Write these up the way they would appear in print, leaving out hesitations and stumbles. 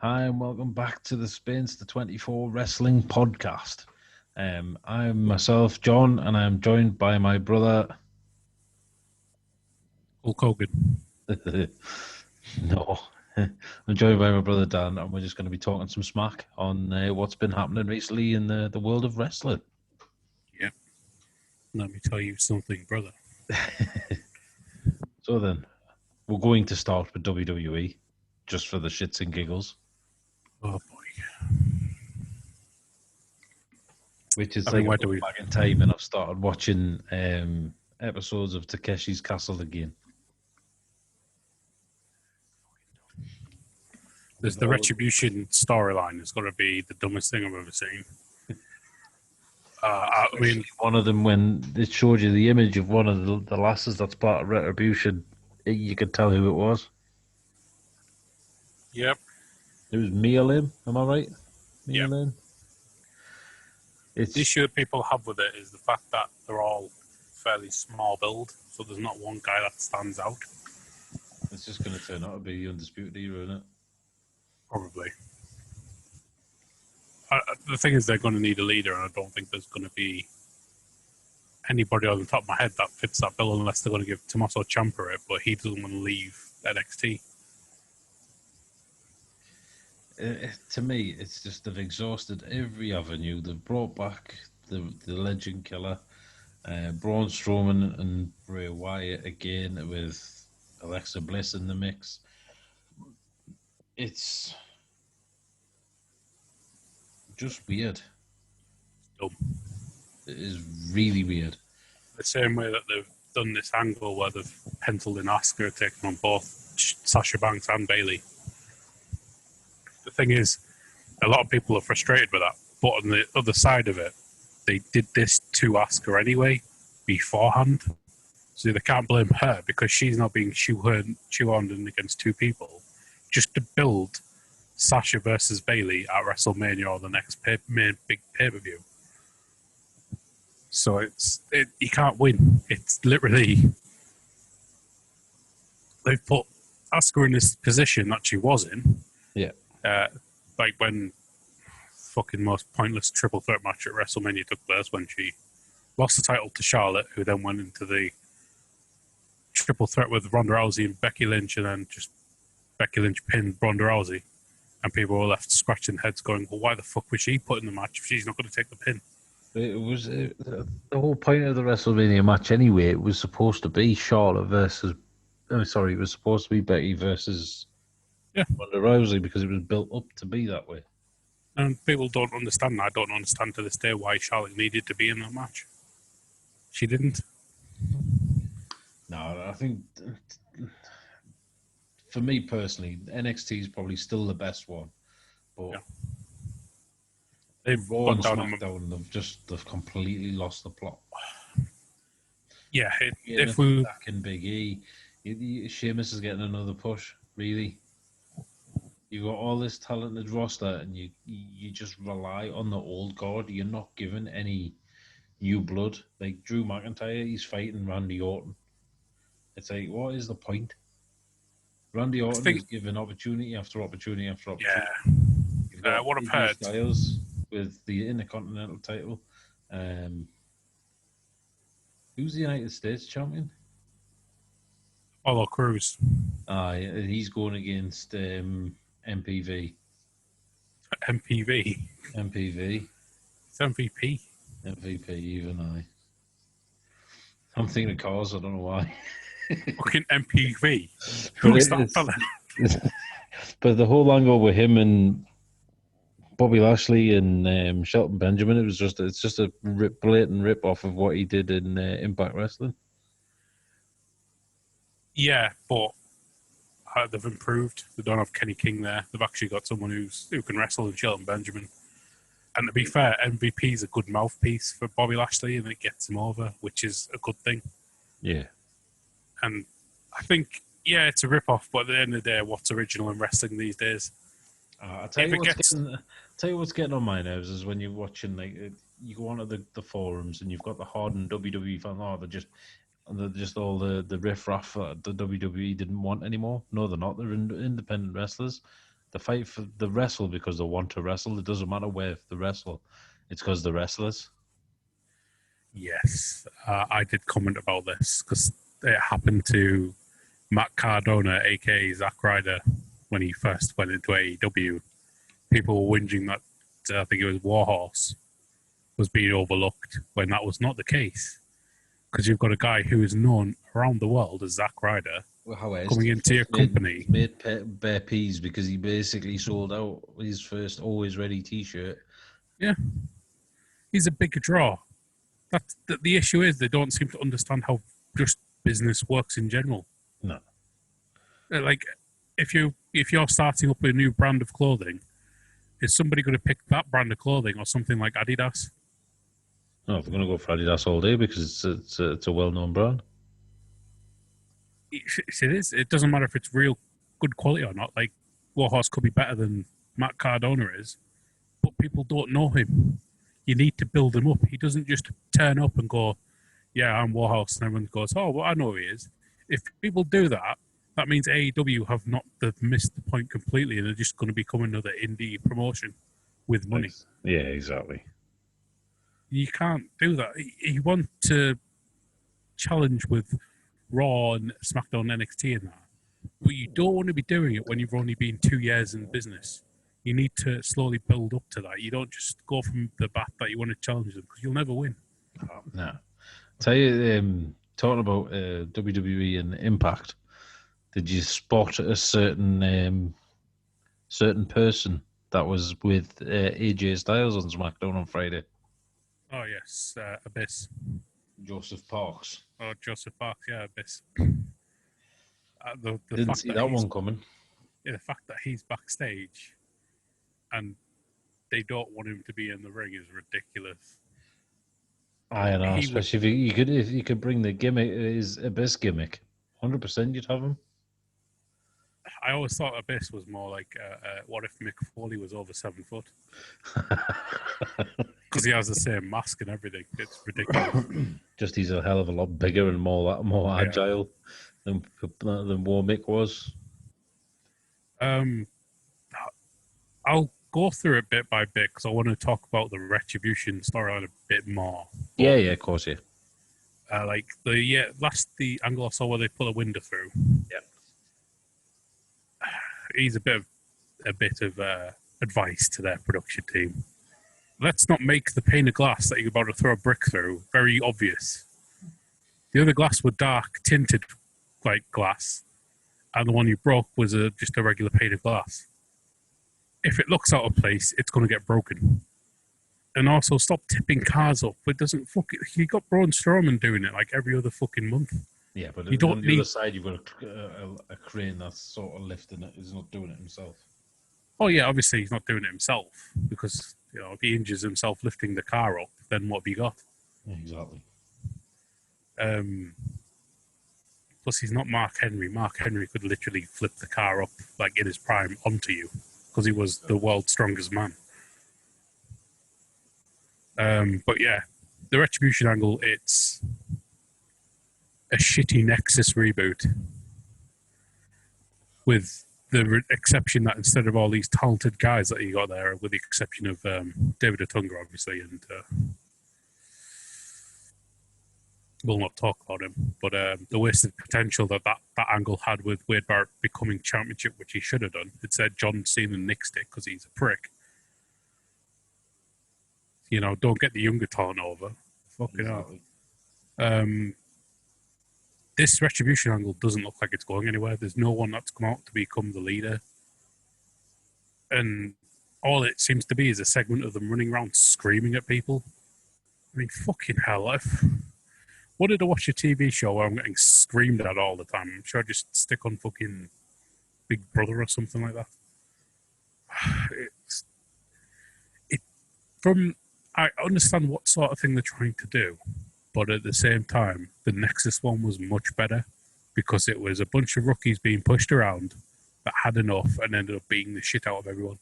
Hi, and welcome back to the Spainsterwrestling24 Wrestling Podcast. I'm myself, John, and I'm joined by my brother... Hulk Hogan. No. I'm joined by my brother, Dan, and we're just going to be talking some smack on what's been happening recently in the world of wrestling. Yep. Let me tell you something, brother. So then, we're going to start with WWE, just for the shits and giggles. Oh, boy. Which is I mean, like where I've do gone we... back in time and I've started watching episodes of Takeshi's Castle again. There's the Retribution storyline. It's going to be the dumbest thing I've ever seen. I mean, one of them, when it showed you the image of one of the lasses that's part of Retribution, you could tell who it was. yep. It was Mia Lim, am I right? Mia Yep. Lim? The issue that people have with it is the fact that they're all fairly small build, so there's not one guy that stands out. It's just going to turn out to be the Undisputed Era, isn't it? Probably. The thing is, they're going to need a leader, and I don't think there's going to be anybody on the top of my head that fits that bill unless they're going to give Tommaso Ciampa it, but he doesn't want to leave NXT. To me, it's just they've exhausted every avenue. They've brought back the Legend Killer, Braun Strowman and Bray Wyatt again with Alexa Bliss in the mix. It's just weird. Dumb. It is really weird. The same way that they've done this angle where they've penciled in Asuka taking on both Sasha Banks and Bayley. The thing is, a lot of people are frustrated with that, but on the other side of it, they did this to Asuka anyway beforehand, so they can't blame her because she's not being shoehorned in against two people just to build Sasha versus Bayley at WrestleMania or the next main big pay-per-view. So you can't win. It's literally, they've put Asuka in this position that she was in. Yeah. Like when fucking most pointless triple threat match at WrestleMania took place when she lost the title to Charlotte, who then went into the triple threat with Ronda Rousey and Becky Lynch, and then just Becky Lynch pinned Ronda Rousey. And people were left scratching heads going, well, why the fuck was she put in the match if she's not going to take the pin? It was the whole point of the WrestleMania match anyway. It was supposed to be Charlotte versus... it was supposed to be Becky versus Ronda Rousey because it was built up to be that way. And people don't understand that. I don't understand to this day why Charlotte needed to be in that match. She didn't. No, I think... For me personally, NXT is probably still the best one. But they've Raw gone and down SmackDown, they've completely lost the plot. Yeah, if we back in Big E, Sheamus is getting another push. Really, you got all this talented roster, and you just rely on the old guard. You're not given any new blood. Like Drew McIntyre, he's fighting Randy Orton. It's like, what is the point? Randy Orton is given opportunity after opportunity after opportunity. Yeah. What I've heard, Styles with the Intercontinental title. Who's the United States champion? Apollo Crews. He's going against MPV. MPV? MPV. It's MVP. MVP, even I'm thinking of cars, I don't know why. Fucking MPV. Who's that fella? But the whole angle with him and Bobby Lashley and Shelton Benjamin, it's just a blatant rip off of what he did in Impact Wrestling. Yeah, but they've improved. They don't have Kenny King there. They've actually got someone who can wrestle in Shelton Benjamin. And to be fair, MVP is a good mouthpiece for Bobby Lashley, and it gets him over, which is a good thing. Yeah. And I think, it's a rip-off, but at the end of the day, what's original in wrestling these days? I'll tell you what's getting on my nerves is when you're watching, like, you go onto the forums and you've got the hardened WWE fans. They're just all the riff-raff that the WWE didn't want anymore. No, they're not. They're independent wrestlers. The fight for the wrestle because they want to wrestle. It doesn't matter where they wrestle. It's because the wrestlers. Yes, I did comment about this because it happened to Matt Cardona, aka Zack Ryder, when he first went into AEW. People were whinging that I think it was Warhorse was being overlooked when that was not the case. Because you've got a guy who is known around the world as Zack Ryder coming into your company. Made bare peas because he basically sold out his first Always Ready T-shirt. Yeah, he's a big draw. That's the issue is they don't seem to understand how just business works in general. No, like if you're starting up a new brand of clothing, is somebody going to pick that brand of clothing or something like Adidas? no, they're going to go for Adidas all day because it's a well-known brand. It is. It doesn't matter if it's real good quality or not. Like Warhorse could be better than Matt Cardona is, but people don't know him. You need to build him up. He doesn't just turn up and go, "Yeah, I'm Warhorse," and everyone goes, "Oh, well, I know who he is." If people do that, that means AEW they've missed the point completely, and they're just going to become another indie promotion with money. Yeah, exactly. You can't do that. You want to challenge with Raw and SmackDown, NXT, and that, but you don't want to be doing it when you've only been 2 years in business. You need to slowly build up to that. You don't just go from the bat that you want to challenge them because you'll never win. No. Tell you, talking about WWE and Impact, did you spot a certain person that was with AJ Styles on SmackDown on Friday? Oh, yes, Abyss. Joseph Parks. Oh, Joseph Parks, yeah, Abyss. The Didn't fact see that that one coming. Yeah, the fact that he's backstage and they don't want him to be in the ring is ridiculous. I know, especially if you could bring the gimmick, his Abyss gimmick, 100% you'd have him. I always thought Abyss was more like, what if Mick Foley was over 7 foot? Because he has the same mask and everything. It's ridiculous. Just he's a hell of a lot bigger and more agile than War Mick was. I'll go through it bit by bit because I want to talk about the Retribution storyline a bit more. But, yeah, of course, yeah. Like the angle I saw where they put a window through. Yeah, he's a bit of advice to their production team. Let's not make the pane of glass that you're about to throw a brick through very obvious. The other glass was dark tinted like glass, and the one you broke was just a regular pane of glass. If it looks out of place, it's going to get broken. And also, stop tipping cars up. It doesn't you got Braun Strowman doing it like every other fucking month. Yeah, but you don't on the other side, you've got a crane that's sort of lifting it. He's not doing it himself. Oh yeah, obviously he's not doing it himself because if he injures himself lifting the car up, then what have you got? Yeah, exactly. Plus, he's not Mark Henry. Mark Henry could literally flip the car up like in his prime onto you because he was the world's strongest man. But yeah, the Retribution angle, it's a shitty Nexus reboot with the exception that instead of all these talented guys that you got there, with the exception of David Otunga, obviously, and we'll not talk about him, but the wasted potential that angle had with Wade Barrett becoming championship, which he should have done. It said John Cena nixed it because he's a prick. Don't get the younger talent over. Fucking hell. This Retribution angle doesn't look like it's going anywhere. There's no one that's come out to become the leader. And all it seems to be is a segment of them running around screaming at people. I mean, fucking hell. What did I watch a TV show where I'm getting screamed at all the time? I'm sure I'd just stick on fucking Big Brother or something like that. I understand what sort of thing they're trying to do, but at the same time, the Nexus one was much better because it was a bunch of rookies being pushed around that had enough and ended up beating the shit out of everyone.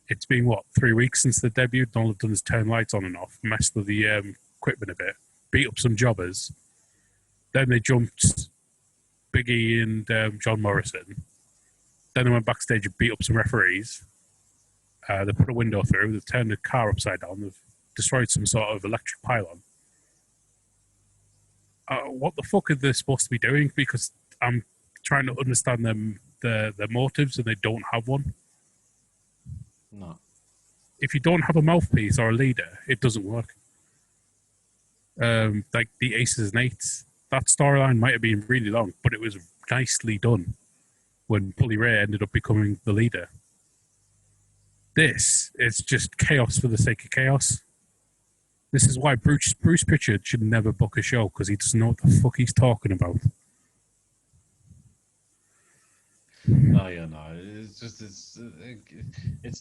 It's been, 3 weeks since the debut? All they've done is turn lights on and off, messed with the equipment a bit, beat up some jobbers. Then they jumped Big E and John Morrison. Then they went backstage and beat up some referees. They put a window through. They've turned the car upside down. They've destroyed some sort of electric pylon. What the fuck are they supposed to be doing? Because I'm trying to understand their motives, and they don't have one. No. If you don't have a mouthpiece or a leader, it doesn't work. Like the Aces and Eights, that storyline might have been really long, but it was nicely done when Bully Ray ended up becoming the leader. This is just chaos for the sake of chaos. This is why Bruce Pritchard should never book a show, because he doesn't know what the fuck he's talking about. Oh yeah, no. It's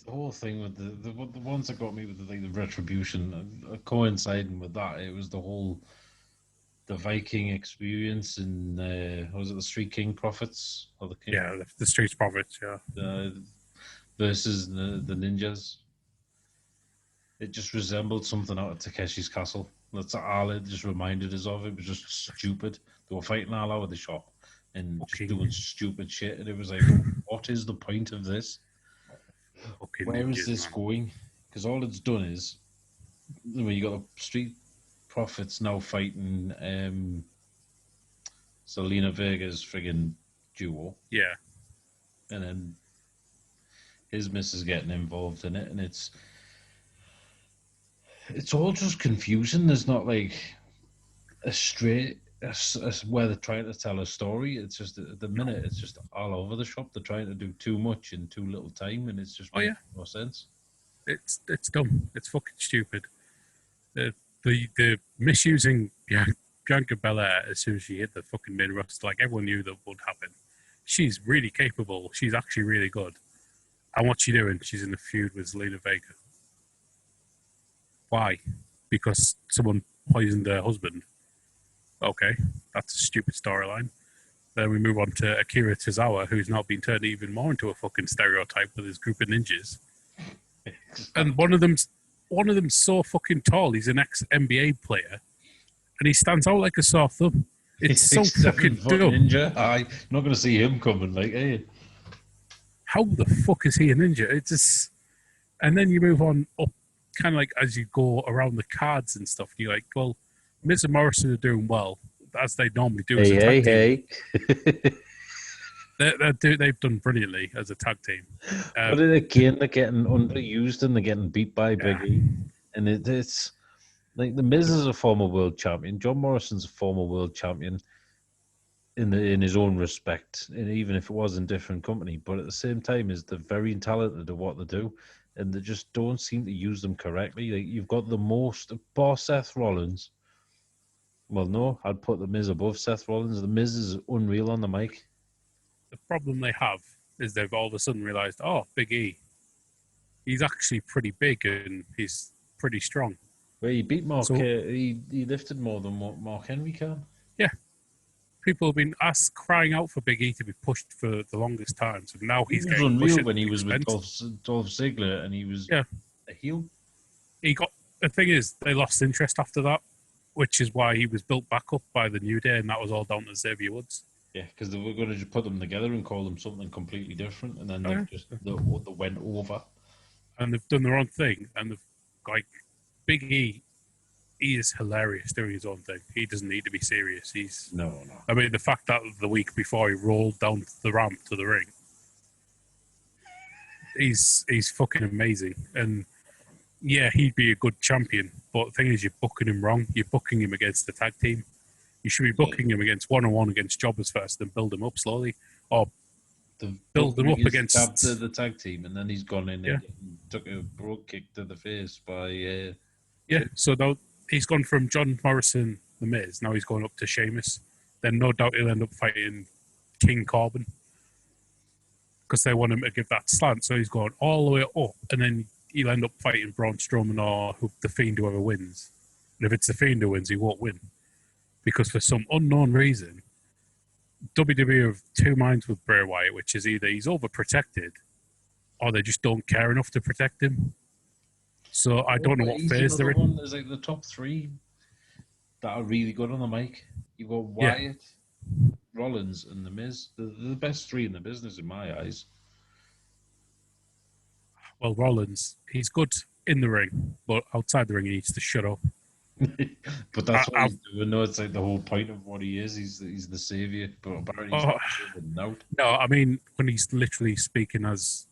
the whole thing with the ones that got me with the retribution coinciding with that. It was the Viking experience and was it the Street King Profits or the King? Yeah, the Street Profits. Yeah, versus the ninjas. It just resembled something out of Takeshi's Castle. That's all it just reminded us of. It was just stupid. They were fighting all over the shop and just doing stupid shit. And it was like, what is the point of this? Where is this going? Because all it's done is, you got the Street Profits now fighting Selena Vega's friggin' duo. Yeah. And then his missus getting involved in it, and it's all just confusing. There's not like a straight where they're trying to tell a story. It's just at the minute it's just all over the shop. They're trying to do too much in too little time, and it's just makes no sense. It's dumb. It's fucking stupid. The misusing Bianca Belair as soon as she hit the fucking main roster, like everyone knew that would happen. She's really capable. She's actually really good. And what's she doing? She's in a feud with Zelina Vega. Why? Because someone poisoned her husband. Okay, that's a stupid storyline. Then we move on to Akira Tozawa, who's now been turned even more into a fucking stereotype with his group of ninjas. And one of them's so fucking tall. He's an ex-NBA player, and he stands out like a sore thumb. It's so fucking dumb. Ninja. I'm not going to see him coming. Like, hey, how the fuck is he a ninja? It's just, and then you move on up, kind of like as you go around the cards and stuff. You're like, well, Miz and Morrison are doing well as they normally do as a tag team. They've done brilliantly as a tag team. But again, they're getting underused and they're getting beat by Big E. And it's like the Miz is a former world champion. John Morrison's a former world champion in his own respect, and even if it was in different company. But at the same time, they're very talented at what they do, and they just don't seem to use them correctly. Like, you've got the most boss Seth Rollins. Well, no, I'd put the Miz above Seth Rollins. The Miz is unreal on the mic. The problem they have is they've all of a sudden realised, oh, Big E, he's actually pretty big and he's pretty strong. Well, he beat Mark. He lifted more than what Mark Henry can. Yeah. People have been crying out for Big E to be pushed for the longest time. So now he's getting unreal when he was with Dolph Ziggler and he was a heel. The thing is, they lost interest after that, which is why he was built back up by the New Day, and that was all down to Xavier Woods. Yeah, because they were going to just put them together and call them something completely different, and then they went over. And they've done their own thing, and Big E, he is hilarious doing his own thing. He doesn't need to be serious. No. I mean, the fact that the week before he rolled down the ramp to the ring, he's fucking amazing. And yeah, he'd be a good champion, but the thing is, you're booking him wrong. You're booking him against the tag team. You should be booking him against one-on-one against jobbers first, then build him up slowly, or build him up against the tag team, and then he's gone in and took a brogue kick to the face by. So now he's gone from John Morrison, The Miz. Now he's going up to Sheamus. Then no doubt he'll end up fighting King Corbin because they want him to give that slant. So he's going all the way up, and then he'll end up fighting Braun Strowman or the Fiend, whoever wins. And if it's the Fiend who wins, he won't win. Because for some unknown reason, WWE have two minds with Bray Wyatt, which is either he's overprotected or they just don't care enough to protect him. So I don't know what phase they're in. There's like the top three that are really good on the mic. You've got Wyatt, Rollins, and The Miz. They're the best three in the business in my eyes. Well, Rollins, he's good in the ring, but outside the ring, he needs to shut up. But that's what I've, he's doing. No, it's like the whole point of what he is. He's the savior, but apparently he's oh, not saving now. no, I mean, when he's literally speaking as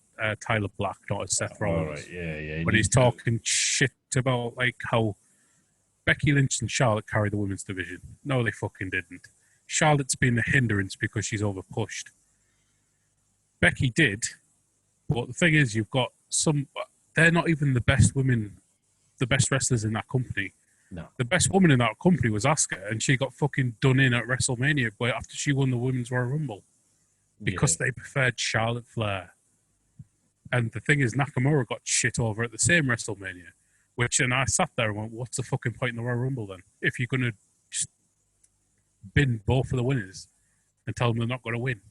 Tyler Black, not as Seth All Rollins. right, yeah. He When he's needs to. talking shit about like how Becky Lynch and Charlotte carry the women's division. No, they fucking didn't. Charlotte's been the hindrance because she's overpushed. Becky did, but the thing is, you've got some. They're not even the best women, the best wrestlers in that company. No. The best woman in that company was Asuka, and she got fucking done in at WrestleMania after she won the Women's Royal Rumble because they preferred Charlotte Flair. And the thing is, Nakamura got shit over at the same WrestleMania, and I sat there and went, what's the fucking point in the Royal Rumble then? If you're going to just bin both of the winners and tell them they're not going to win.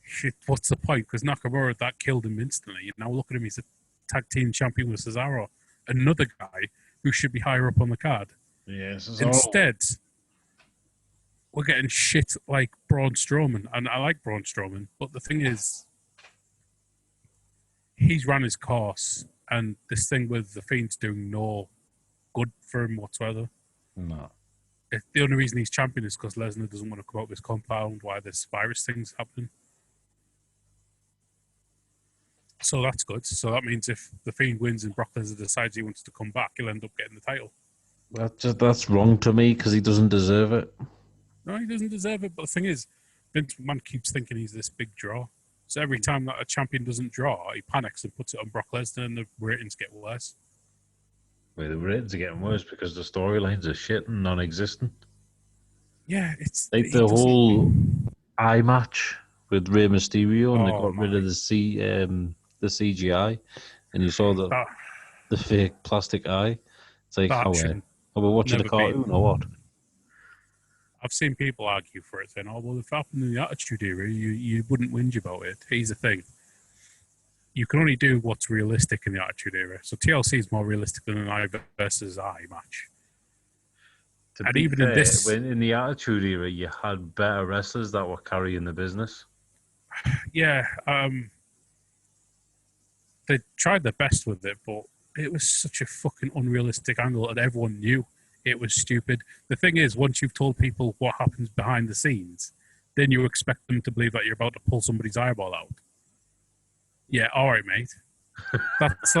Shit, what's the point? Because Nakamura, that killed him instantly. You now look at him, he's a tag team champion with Cesaro, another guy who should be higher up on the card. Yes. Instead, we're getting shit like Braun Strowman, and I like Braun Strowman, but the thing is, he's run his course, and this thing with the Fiend's doing no good for him whatsoever. No. The only reason he's champion is because Lesnar doesn't want to come out of his compound why this virus thing's happening. So that's good. So that means if the Fiend wins and Brock Lesnar decides he wants to come back, he'll end up getting the title. That's wrong to me because he doesn't deserve it. No, he doesn't deserve it. But the thing is, Vince McMahon keeps thinking he's this big draw. So every time that a champion doesn't draw, he panics and puts it on Brock Lesnar, and the ratings get worse. Well, the ratings are getting worse because the storylines are shit and non-existent. Yeah, it's like the whole eye match with Rey Mysterio, and they got rid of the CGI, and you saw the fake plastic eye. It's like, how we're watching a cartoon or what? I've seen people argue for it, saying, "Oh, well, if it happened in the Attitude Era, you wouldn't whinge about it." Here's the thing: you can only do what's realistic in the Attitude Era. So TLC is more realistic than an eye versus eye match. And even in this, when in the Attitude Era, you had better wrestlers that were carrying the business. Yeah, they tried their best with it, but it was such a fucking unrealistic angle, and everyone knew it was stupid. The thing is, once you've told people what happens behind the scenes, then you expect them to believe that you're about to pull somebody's eyeball out. Yeah, all right, mate. That's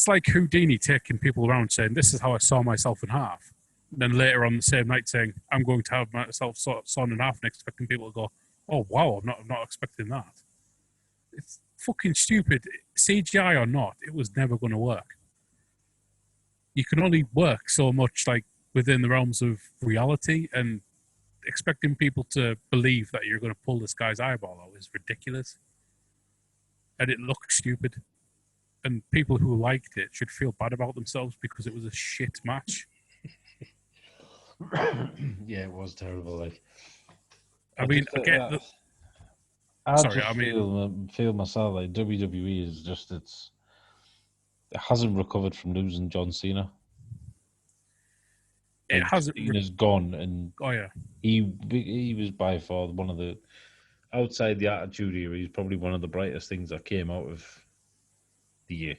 like Houdini taking people around saying, "This is how I saw myself in half." And then later on the same night saying, "I'm going to have myself sawn in half," and expecting people to go, "Oh wow, I'm not expecting that." It's fucking stupid. CGI or not, it was never going to work. You can only work so much like within the realms of reality, and expecting people to believe that you're going to pull this guy's eyeball out is ridiculous. And it looked stupid. And people who liked it should feel bad about themselves because it was a shit match. Yeah, it was terrible. Like, I mean, feel myself like WWE is just it hasn't recovered from losing John Cena. It hasn't. Cena's gone, and he was by far one of the outside the Attitude Era. He's probably one of the brightest things that came out of the year.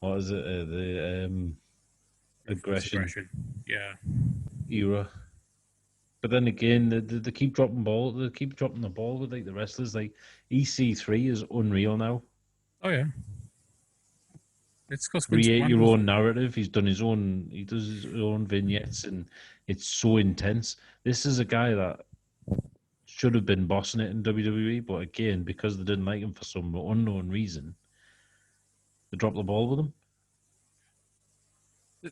What is it? The aggression era. But then again, they keep dropping ball. They keep dropping the ball with like the wrestlers. Like EC3 is unreal now. Oh yeah, it's because create your own narrative. He does his own vignettes, and it's so intense. This is a guy that should have been bossing it in WWE, but again, because they didn't like him for some unknown reason, they dropped the ball with him.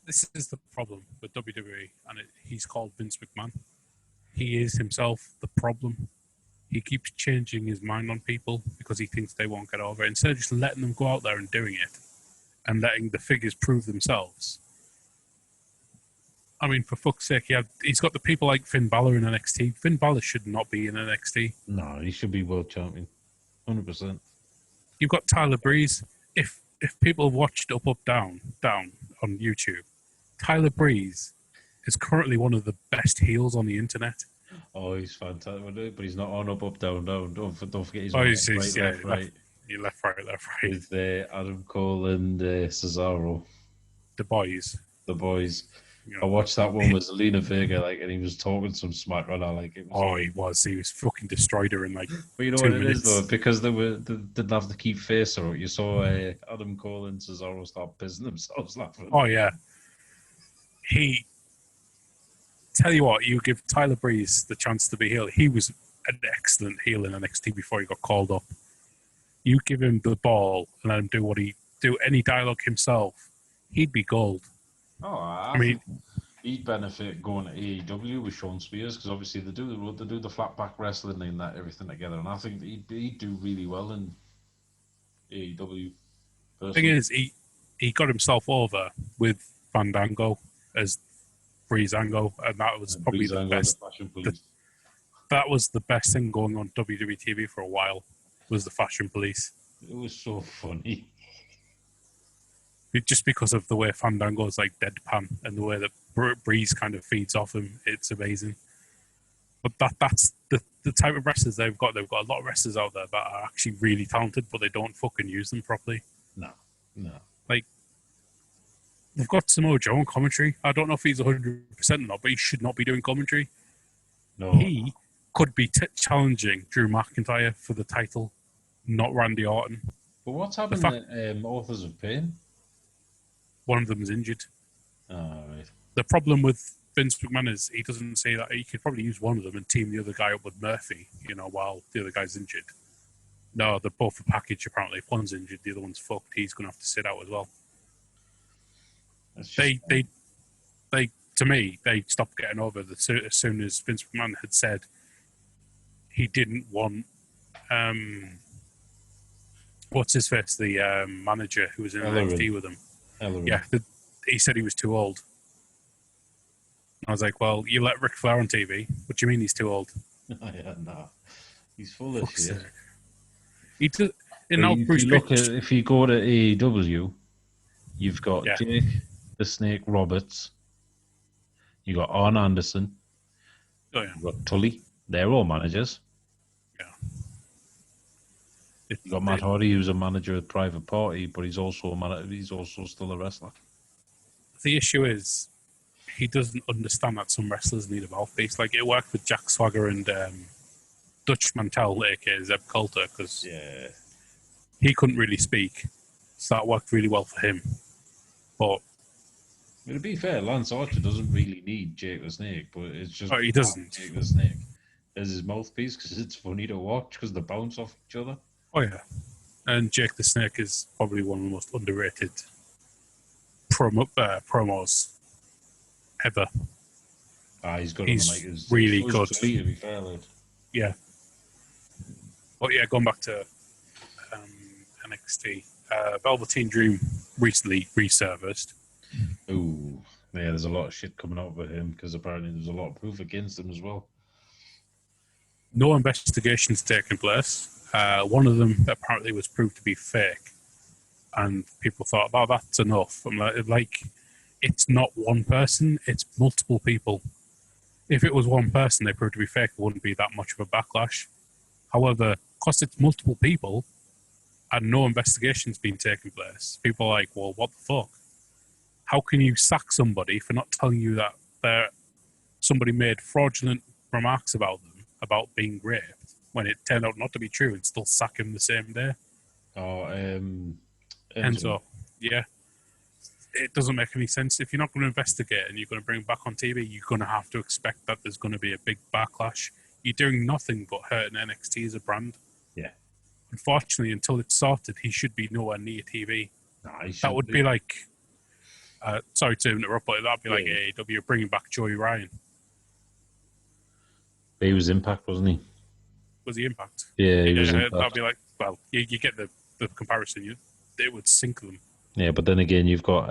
This is the problem with WWE, and he's called Vince McMahon. He is himself the problem. He keeps changing his mind on people because he thinks they won't get over it. Instead of just letting them go out there and doing it and letting the figures prove themselves. I mean, for fuck's sake, he's got the people like Finn Balor in NXT. Finn Balor should not be in NXT. No, he should be world champion. 100%. You've got Tyler Breeze. If people have watched Up, Up, Down on YouTube, Tyler Breeze is currently one of the best heels on the internet. Oh, he's fantastic, but he's not on Up, Up, Down. Don't forget he's right. You left, right, left, right. with Adam Cole and Cesaro, The boys. the boys. You I know. watched that one with Zelina Vega, and he was talking some smack on her, it was. Oh, he was. He was fucking destroyed her in But you know 2 what it is though, minutes. because they didn't have to keep face or you saw Adam Cole and Cesaro start pissing themselves laughing. Oh yeah. He tell you what, you give Tyler Breeze the chance to be heel. He was an excellent heel in NXT before he got called up. You give him the ball and let him do any dialogue himself, he'd be gold. Oh, I mean, think he'd benefit going to AEW with Sean Spears because obviously they do the flat back wrestling and that everything together, and I think he'd do really well in AEW. thing Personally, is, he got himself over with Fandango as Breezango, and that was probably the Breezango and the best. Fashion Police. That was the best thing going on WWE TV for a while. Was the Fashion Police? It was so funny. Just because of the way Fandango is like deadpan and the way that Breeze kind of feeds off him, it's amazing. But that's the type of wrestlers they've got. They've got a lot of wrestlers out there that are actually really talented, but they don't fucking use them properly. No. Like, they've got Samoa Joe on commentary. I don't know if he's 100% or not, but he should not be doing commentary. No. He could be challenging Drew McIntyre for the title, not Randy Orton. But what's happened to Authors of Pain? One of them is injured. Oh, right. The problem with Vince McMahon is he doesn't say that. He could probably use one of them and team the other guy up with Murphy, while the other guy's injured. No, they're both a package, apparently. If one's injured, the other one's fucked. He's going to have to sit out as well. To me, they stopped getting over as soon as Vince McMahon had said he didn't want, what's his face, the manager who was in NXT with him. Ellery. Yeah, he said he was too old. I was like, well, you let Ric Flair on TV. What do you mean he's too old? Yeah, no. He's full of shit. He does. If you go to AEW, you've got Jake the Snake Roberts, you got Arn Anderson, you've got Tully. They're all managers. Yeah. You got Matt Hardy, who's a manager at Private Party, but he's also still a wrestler. The issue is he doesn't understand that some wrestlers need a mouthpiece. Like, it worked with Jack Swagger and Dutch Mantel, aka Zeb Coulter, because he couldn't really speak, so that worked really well for him. But to be fair, Lance Archer doesn't really need Jake the Snake, but it's just he doesn't. Jake the Snake as his mouthpiece because it's funny to watch because they bounce off each other. Oh yeah, and Jake the Snake is probably one of the most underrated promos ever. He's really good. To be fair, yeah. But yeah, going back to NXT, Velveteen Dream recently resurfaced. Ooh, yeah, there's a lot of shit coming up with him because apparently there's a lot of proof against him as well. No investigations taking place. One of them apparently was proved to be fake, and people thought, "Oh, that's enough." I'm like, it's not one person; it's multiple people. If it was one person, they proved to be fake, it wouldn't be that much of a backlash. However, because it's multiple people and no investigation's been taking place, people are like, "Well, what the fuck? How can you sack somebody for not telling you that somebody made fraudulent remarks about them, about being raped, when it turned out not to be true, and still sack him the same day?" Enzo. Yeah. It doesn't make any sense. If you're not going to investigate and you're going to bring him back on TV, you're going to have to expect that there's going to be a big backlash. You're doing nothing but hurting NXT as a brand. Yeah. Unfortunately, until it's sorted, he should be nowhere near TV. That would be like... sorry to interrupt, but that'd be like AEW bringing back Joey Ryan. He was Impact, wasn't he? Was he Impact? Yeah, he was Impact. That'd be like... Well, you get the comparison. It would sink them. Yeah, but then again, you've got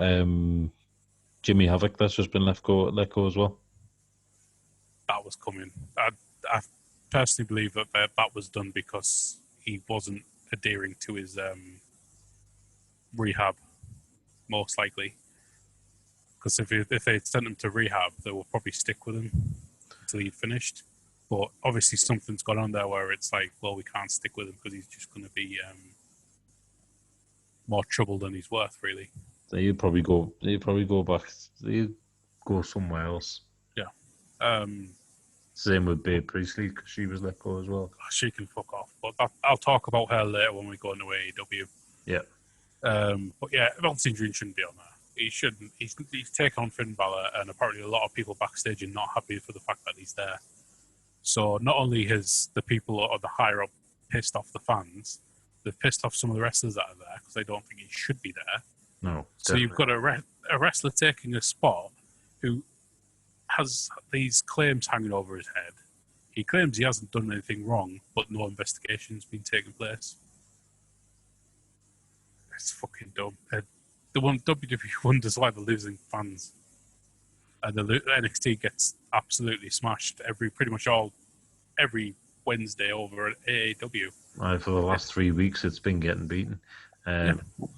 Jimmy Havoc that's just been let go as well. That was coming. I personally believe that was done because he wasn't adhering to his rehab, most likely. Because if they'd sent him to rehab, they would probably stick with him until he'd finished. But obviously something's gone on there where it's like, well, we can't stick with him because he's just going to be more trouble than he's worth, really. So he'd probably go. He'd probably go back. He'd go somewhere else. Yeah. Um, Same with Babe Priestley because she was let go as well. she can fuck off. But I'll talk about her later when we go into AEW. Yeah. But yeah, Velveteen Dream shouldn't be on there. He shouldn't. He's taken on Finn Balor, and apparently a lot of people backstage are not happy for the fact that he's there. So not only has the people or the higher up pissed off the fans, they've pissed off some of the wrestlers that are there because they don't think he should be there. No. So you've got a wrestler taking a spot who has these claims hanging over his head. He claims he hasn't done anything wrong, but no investigation's been taking place. It's fucking dumb. The one WWE wonders why they're losing fans, and the NXT gets absolutely smashed every Wednesday over at AEW. For the last 3 weeks, it's been getting beaten.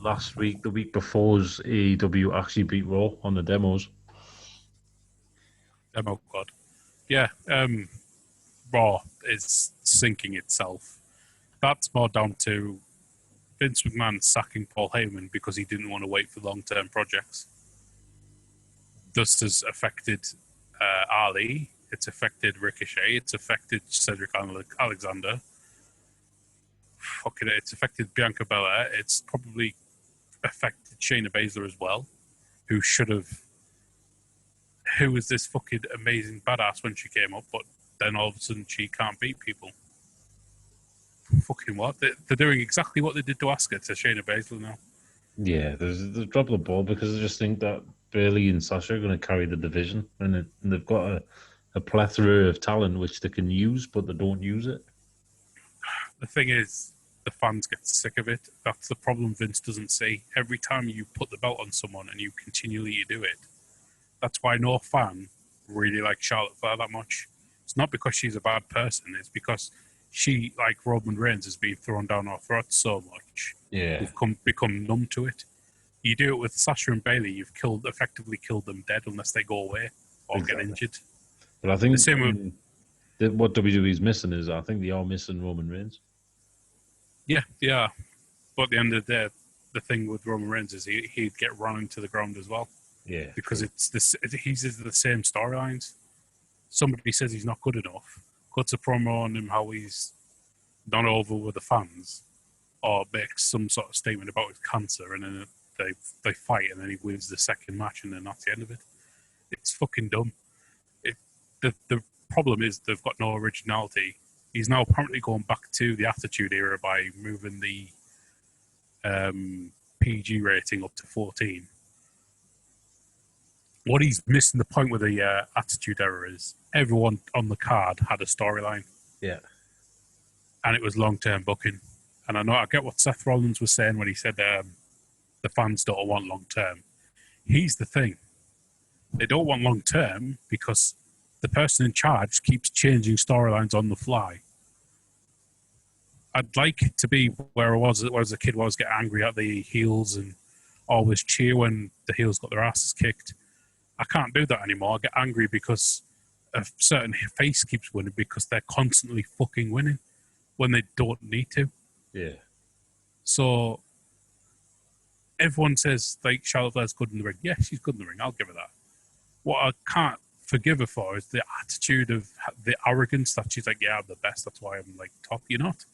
Last week, the week before's AEW actually beat Raw on the demos. Oh God, yeah. Raw is sinking itself. That's more down to Vince McMahon sacking Paul Heyman because he didn't want to wait for long-term projects. This has affected Ali. It's affected Ricochet. It's affected Cedric Alexander. Fucking, it's affected Bianca Belair. It's probably affected Shayna Baszler as well, who was this fucking amazing badass when she came up, but then all of a sudden she can't beat people. Fucking what? They're doing exactly what they did to Asuka to Shayna Baszler now. Yeah, they've dropped the ball because I just think that Bayley and Sasha are going to carry the division, and they've got a plethora of talent which they can use, but they don't use it. The thing is, the fans get sick of it. That's the problem Vince doesn't see. Every time you put the belt on someone and you continually do it, that's why no fan really likes Charlotte Flair that much. It's not because she's a bad person. It's because she, like Roman Reigns, has been thrown down our throats so much. Yeah, We've become numb to it. You do it with Sasha and Bayley, you've effectively killed them dead unless they go away or get injured. But I think the same what WWE's missing is I think they are missing Roman Reigns. Yeah. But at the end of the day, the thing with Roman Reigns is he'd get run into the ground as well. Yeah, because he's the same storylines. Somebody says he's not good enough, cuts a promo on him how he's not over with the fans, or makes some sort of statement about his cancer, and then they fight, and then he wins the second match, and then that's the end of it. It's fucking dumb. The problem is they've got no originality. He's now apparently going back to the Attitude Era by moving the PG rating up to 14. What he's missing the point with the Attitude Era is everyone on the card had a storyline. Yeah. And it was long-term booking. And I get what Seth Rollins was saying when he said the fans don't want long-term. Here's the thing. They don't want long-term because the person in charge keeps changing storylines on the fly. I'd like it to be where I was as a kid, where I was get angry at the heels and always cheer when the heels got their asses kicked. I can't do that anymore. I get angry because a certain face keeps winning because they're constantly fucking winning when they don't need to. Yeah. So everyone says, like, Charlotte Flair's good in the ring. Yeah, she's good in the ring. I'll give her that. What I can't forgive her for is the attitude of the arrogance that she's like, yeah, I'm the best. That's why I'm like top. You're not.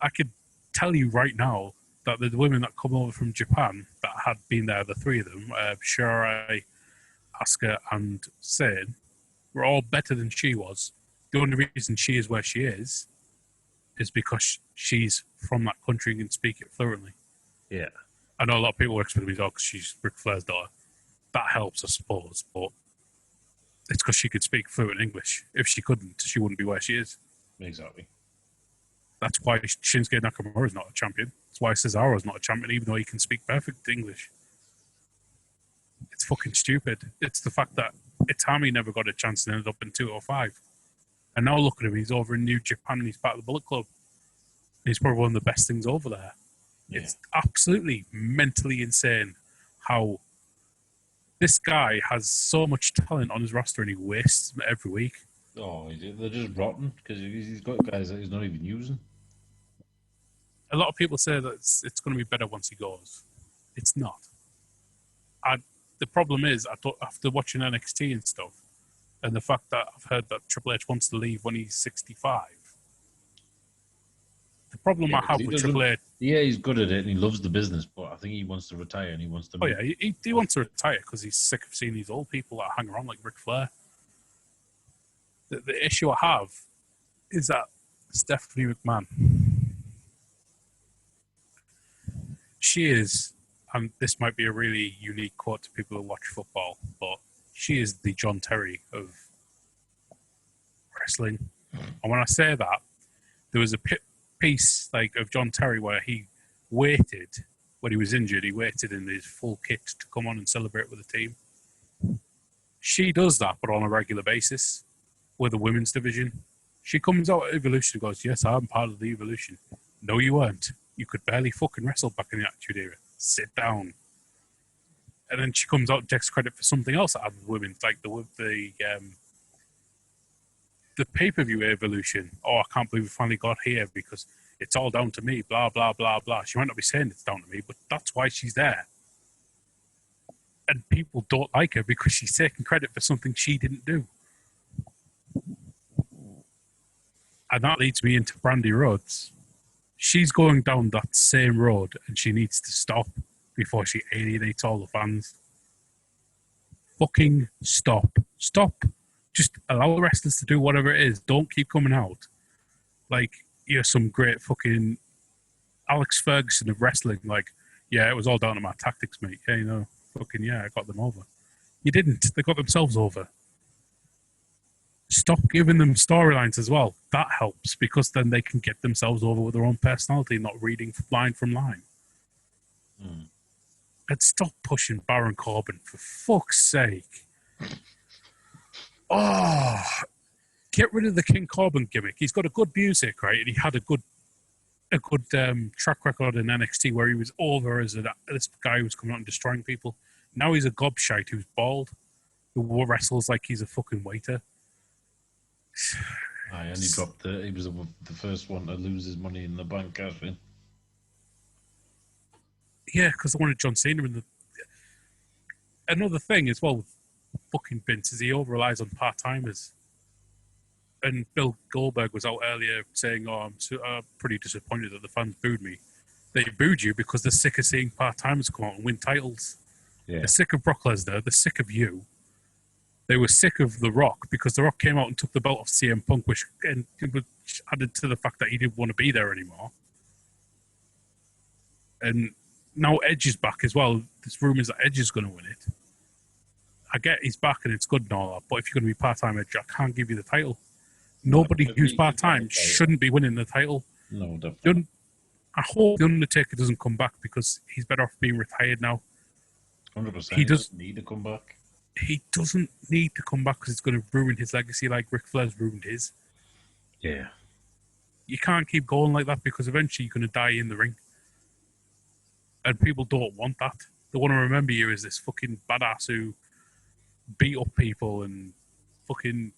I could tell you right now that the women that come over from Japan that had been there, the three of them, Shirai, Asuka and Sane, were all better than she was. The only reason she is where she is because she's from that country and can speak it fluently. Yeah. I know a lot of people are expecting me to because she's Ric Flair's daughter. That helps, I suppose, but it's because she could speak fluent English. If she couldn't, she wouldn't be where she is. Exactly. That's why Shinsuke Nakamura is not a champion. That's why Cesaro is not a champion, even though he can speak perfect English. It's fucking stupid. It's the fact that Itami never got a chance and ended up in 205. And now look at him, he's over in New Japan and he's part of the Bullet Club. He's probably one of the best things over there. Yeah. It's absolutely mentally insane how this guy has so much talent on his roster and he wastes them every week. Oh, they're just rotten because he's got guys that he's not even using. A lot of people say that it's going to be better once he goes. It's not. The problem is, after watching NXT and stuff, and the fact that I've heard that Triple H wants to leave when he's 65. The problem I have with Triple H... Yeah, he's good at it and he loves the business, but I think he wants to retire and he wants to... Oh, yeah, he wants to retire because he's sick of seeing these old people that hang around like Ric Flair. The issue I have is that Stephanie McMahon, she is, and this might be a really unique quote to people who watch football, but she is the John Terry of wrestling. And when I say that, there was a piece like of John Terry where he waited, when he was injured, he waited in his full kit to come on and celebrate with the team. She does that, but on a regular basis with the women's division. She comes out at Evolution and goes, yes, I'm part of the Evolution. No, you weren't. You could barely fucking wrestle back in the Attitude Era. Sit down. And then she comes out and takes credit for something else out of the women's, like the pay-per-view Evolution. Oh, I can't believe we finally got here because it's all down to me, blah, blah, blah, blah. She might not be saying it's down to me, but that's why she's there. And people don't like her because she's taking credit for something she didn't do. And that leads me into Brandy Rhodes. She's going down that same road and she needs to stop before she alienates all the fans. Fucking stop. Stop. Just allow the wrestlers to do whatever it is. Don't keep coming out like you're some great fucking Alex Ferguson of wrestling. Like, yeah, it was all down to my tactics, mate. Yeah, you know, fucking yeah, I got them over. You didn't. They got themselves over. Stop giving them storylines as well. That helps because then they can get themselves over with their own personality, not reading line from line. And stop pushing Baron Corbin, for fuck's sake. Oh, get rid of the King Corbin gimmick. He's got a good music, right? And he had a good track record in NXT where he was over as this guy who was coming out and destroying people. Now he's a gobshite who's bald, who wrestles like he's a fucking waiter. And he dropped he was the first one to lose his money in the bank cash in. Yeah, because they wanted John Cena in the... Another thing as well with fucking Vince is he over-relies on part-timers. And Bill Goldberg was out earlier saying, I'm pretty disappointed that the fans booed me. They booed you because they're sick of seeing part-timers come out and win titles. Yeah. They're sick of Brock Lesnar. They're sick of you. They were sick of The Rock because The Rock came out and took the belt off CM Punk, which added to the fact that he didn't want to be there anymore. And now Edge is back as well. There's rumours that Edge is going to win it. I get he's back and it's good and all that, but if you're going to be part-time Edge, I can't give you the title. Nobody who's part-time shouldn't be winning the title. No, definitely. I hope The Undertaker doesn't come back because he's better off being retired now. 100%. He doesn't need to come back. He doesn't need to come back because it's going to ruin his legacy like Ric Flair's ruined his. Yeah. You can't keep going like that because eventually you're going to die in the ring. And people don't want that. They want to remember you as this fucking badass who beat up people and fucking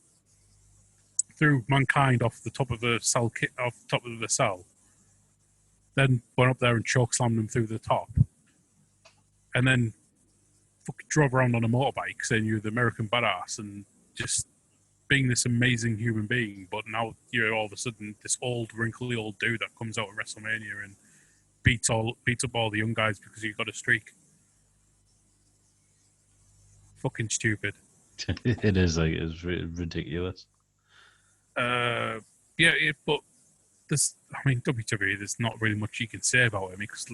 threw mankind off the top of a cell, then went up there and chokeslammed them through the top, and then fucking drove around on a motorbike saying you're the American badass and just being this amazing human being. But now you're all of a sudden this old, wrinkly old dude that comes out at WrestleMania and beats up all the young guys because you got a streak. Fucking stupid. It is it's ridiculous. But WWE, there's not really much you can say about him because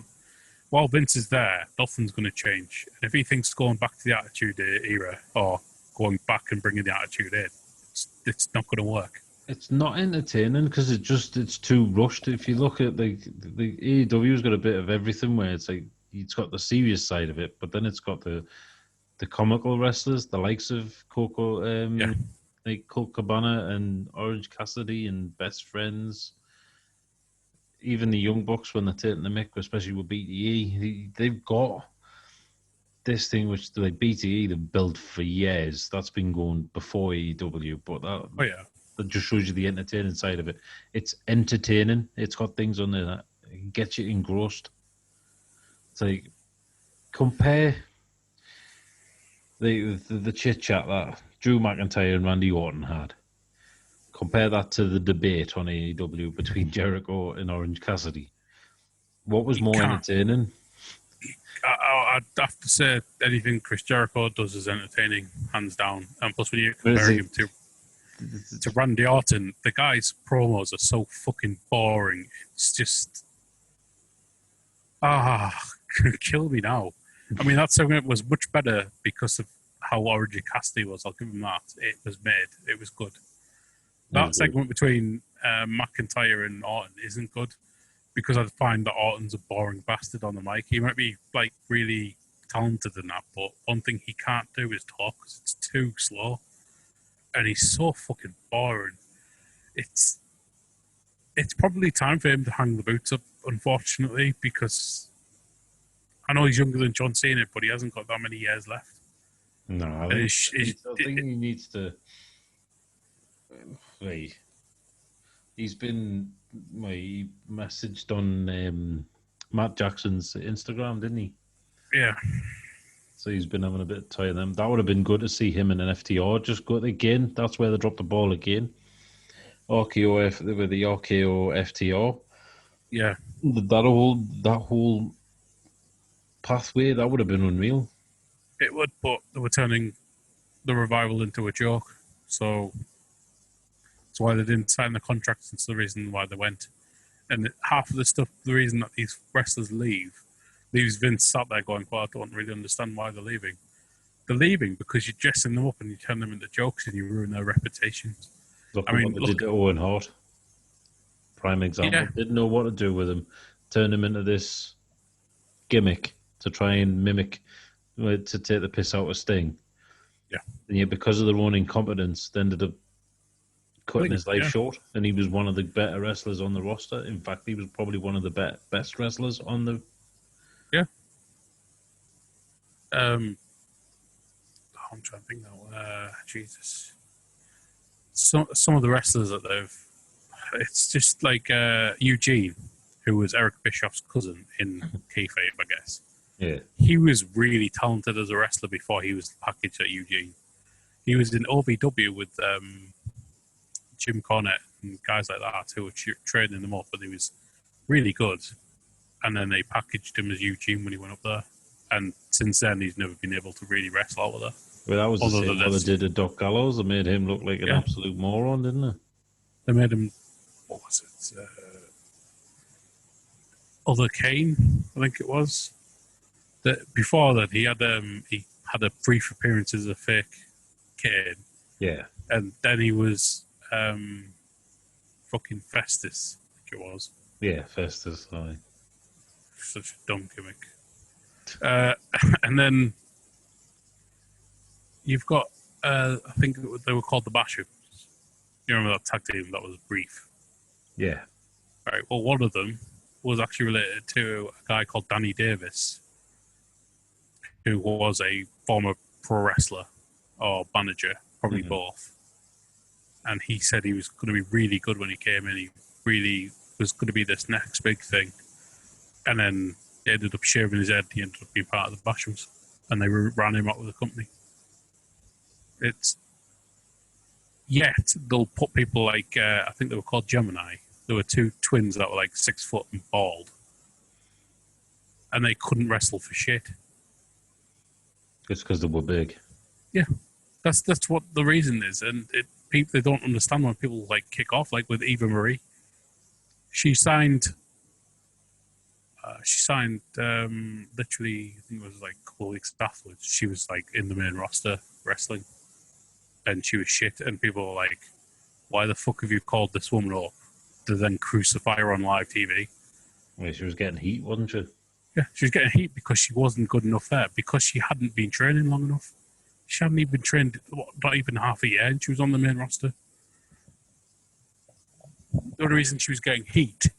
while Vince is there, nothing's going to change. And if he thinks going back to the Attitude Era or going back and bringing the Attitude in, it's not going to work. It's not entertaining because it's too rushed. If you look at the AEW's got a bit of everything where it's like it's got the serious side of it, but then it's got the comical wrestlers, the likes of Coco, like Colt Cabana and Orange Cassidy and Best Friends. Even the Young Bucks, when they're taking the mick, especially with BTE, they've got this thing which like BTE they've built for years. That's been going before AEW, but that just shows you the entertaining side of it. It's entertaining. It's got things on there that gets you engrossed. It's like, compare the chit chat that Drew McIntyre and Randy Orton had. Compare that to the debate on AEW between Jericho and Orange Cassidy. What was more entertaining? I'd have to say anything Chris Jericho does is entertaining, hands down. And plus, when you're comparing him to Randy Orton, the guy's promos are so fucking boring. It's just kill me now. I mean, that segment was much better because of how Orange Cassidy was. I'll give him that. It was made. It was good. That segment between McIntyre and Orton isn't good because I find that Orton's a boring bastard on the mic. He might be like really talented in that, but one thing he can't do is talk because it's too slow, and he's so fucking boring. It's probably time for him to hang the boots up, unfortunately, because I know he's younger than John Cena, but he hasn't got that many years left. No, I think he needs to. Right. He's been. He messaged on Matt Jackson's Instagram, didn't he? Yeah. So he's been having a bit of time with them. That would have been good to see him in an FTR. Just go again. That's where they dropped the ball again. RKO with the RKO FTR. Yeah. That whole pathway, that would have been unreal. It would, but they were turning the revival into a joke. So that's why they didn't sign the contracts. It's the reason why they went. And half of the stuff, the reason that these wrestlers leaves Vince sat there going, well, I don't really understand why they're leaving. They're leaving because you're dressing them up and you turn them into jokes and you ruin their reputations. Look what they did to Owen Hart. Prime example. Yeah. Didn't know what to do with him. Turned him into this gimmick to try and mimic, to take the piss out of Sting. Yeah. And yet, because of their own incompetence, they ended up cutting his life short. And he was one of the better wrestlers on the roster. In fact, he was probably one of the best wrestlers on the... Yeah. I'm trying to think now. Jesus. Some of the wrestlers that it's just like Eugene, who was Eric Bischoff's cousin in kayfabe, I guess. Yeah. He was really talented as a wrestler before he was packaged at Eugene. He was in OVW with Jim Cornette and guys like that who were training him up, and he was really good. And then they packaged him as Eugene when he went up there. And since then, he's never been able to really wrestle out with her. Well, that was the same what they did to Doc Gallows. They made him look like an absolute moron, didn't they? They made him, what was it? Other Kane, I think it was. Before that, he had a brief appearance as a fake Kane. Yeah. And then he was fucking Festus, I think it was. Yeah, Festus, aye. Such a dumb gimmick. And then you've got, I think they were called the Bastards. You remember that tag team that was brief? Yeah. Right. Well, one of them was actually related to a guy called Danny Davis, who was a former pro wrestler or manager, probably both. And he said he was going to be really good when he came in. He really was going to be this next big thing. And then he ended up shaving his head. He ended up being part of the Bashams. And they ran him out of the company. Yet they'll put people like, I think they were called Gemini. There were two twins that were like 6 foot and bald. And they couldn't wrestle for shit. It's because they were big. Yeah. That's what the reason is. And people, they don't understand when people like kick off, like with Eva Marie. She signed literally, I think it was like a couple of weeks afterwards. She was like in the main roster wrestling. And she was shit. And people were like, why the fuck have you called this woman up to then crucify her on live TV? Well, she was getting heat, wasn't she? Yeah, she was getting heat because she wasn't good enough there, because she hadn't been training long enough. She hadn't even trained, not even half a year, and she was on the main roster. The only reason she was getting heat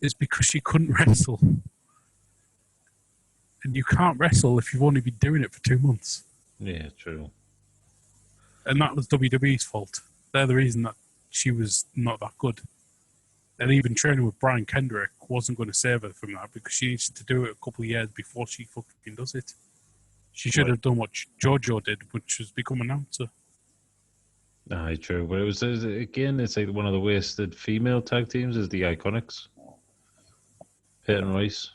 is because she couldn't wrestle. And you can't wrestle if you've only been doing it for 2 months. Yeah, true. And that was WWE's fault. They're the reason that she was not that good. And even training with Brian Kendrick wasn't going to save her from that because she needs to do it a couple of years before she fucking does it. She should have done what JoJo did, which was become an announcer. Aye, true. But again, it's like one of the wasted female tag teams is the Iconics. Peyton Royce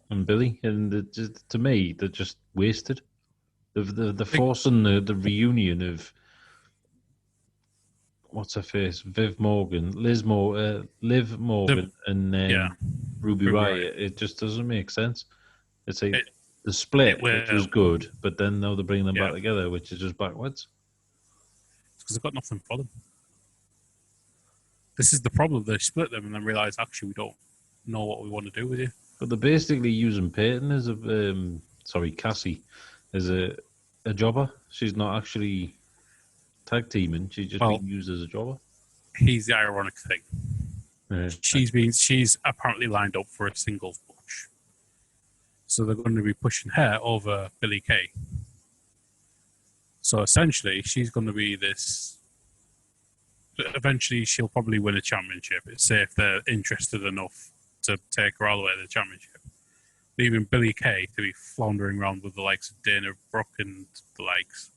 and Billy. And to me, they're just wasted. They're forcing the reunion of what's her face, Liv Morgan, and Ruby Riott. It just doesn't make sense. It's like the split, which was good, but then now they're bringing them back together, which is just backwards. Because they've got nothing for them. This is the problem. They split them and then realise, actually, we don't know what we want to do with you. But they're basically using Peyton as Cassie as a jobber. She's not actually tag teaming. She's just being used as a jobber. Here's the ironic thing. She's apparently lined up for a singles push. So they're going to be pushing her over Billie Kay. So essentially, she's going to be this. Eventually, she'll probably win a championship. Say if they're interested enough to take her all the way to the championship. Leaving Billie Kay to be floundering around with the likes of Dana Brooke and the likes.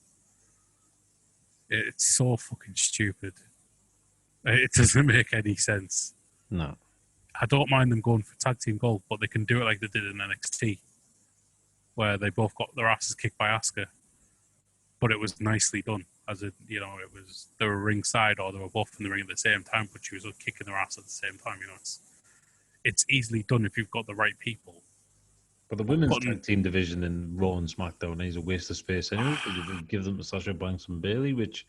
It's so fucking stupid. It doesn't make any sense. No. I don't mind them going for tag team gold, but they can do it like they did in NXT, where they both got their asses kicked by Asuka. But it was nicely done. They were ringside or they were both in the ring at the same time, but she was kicking their ass at the same time. It's easily done if you've got the right people. But the women's tag team division in Raw and SmackDown is a waste of space anyway, because you give them to Sasha Banks and Bayley, which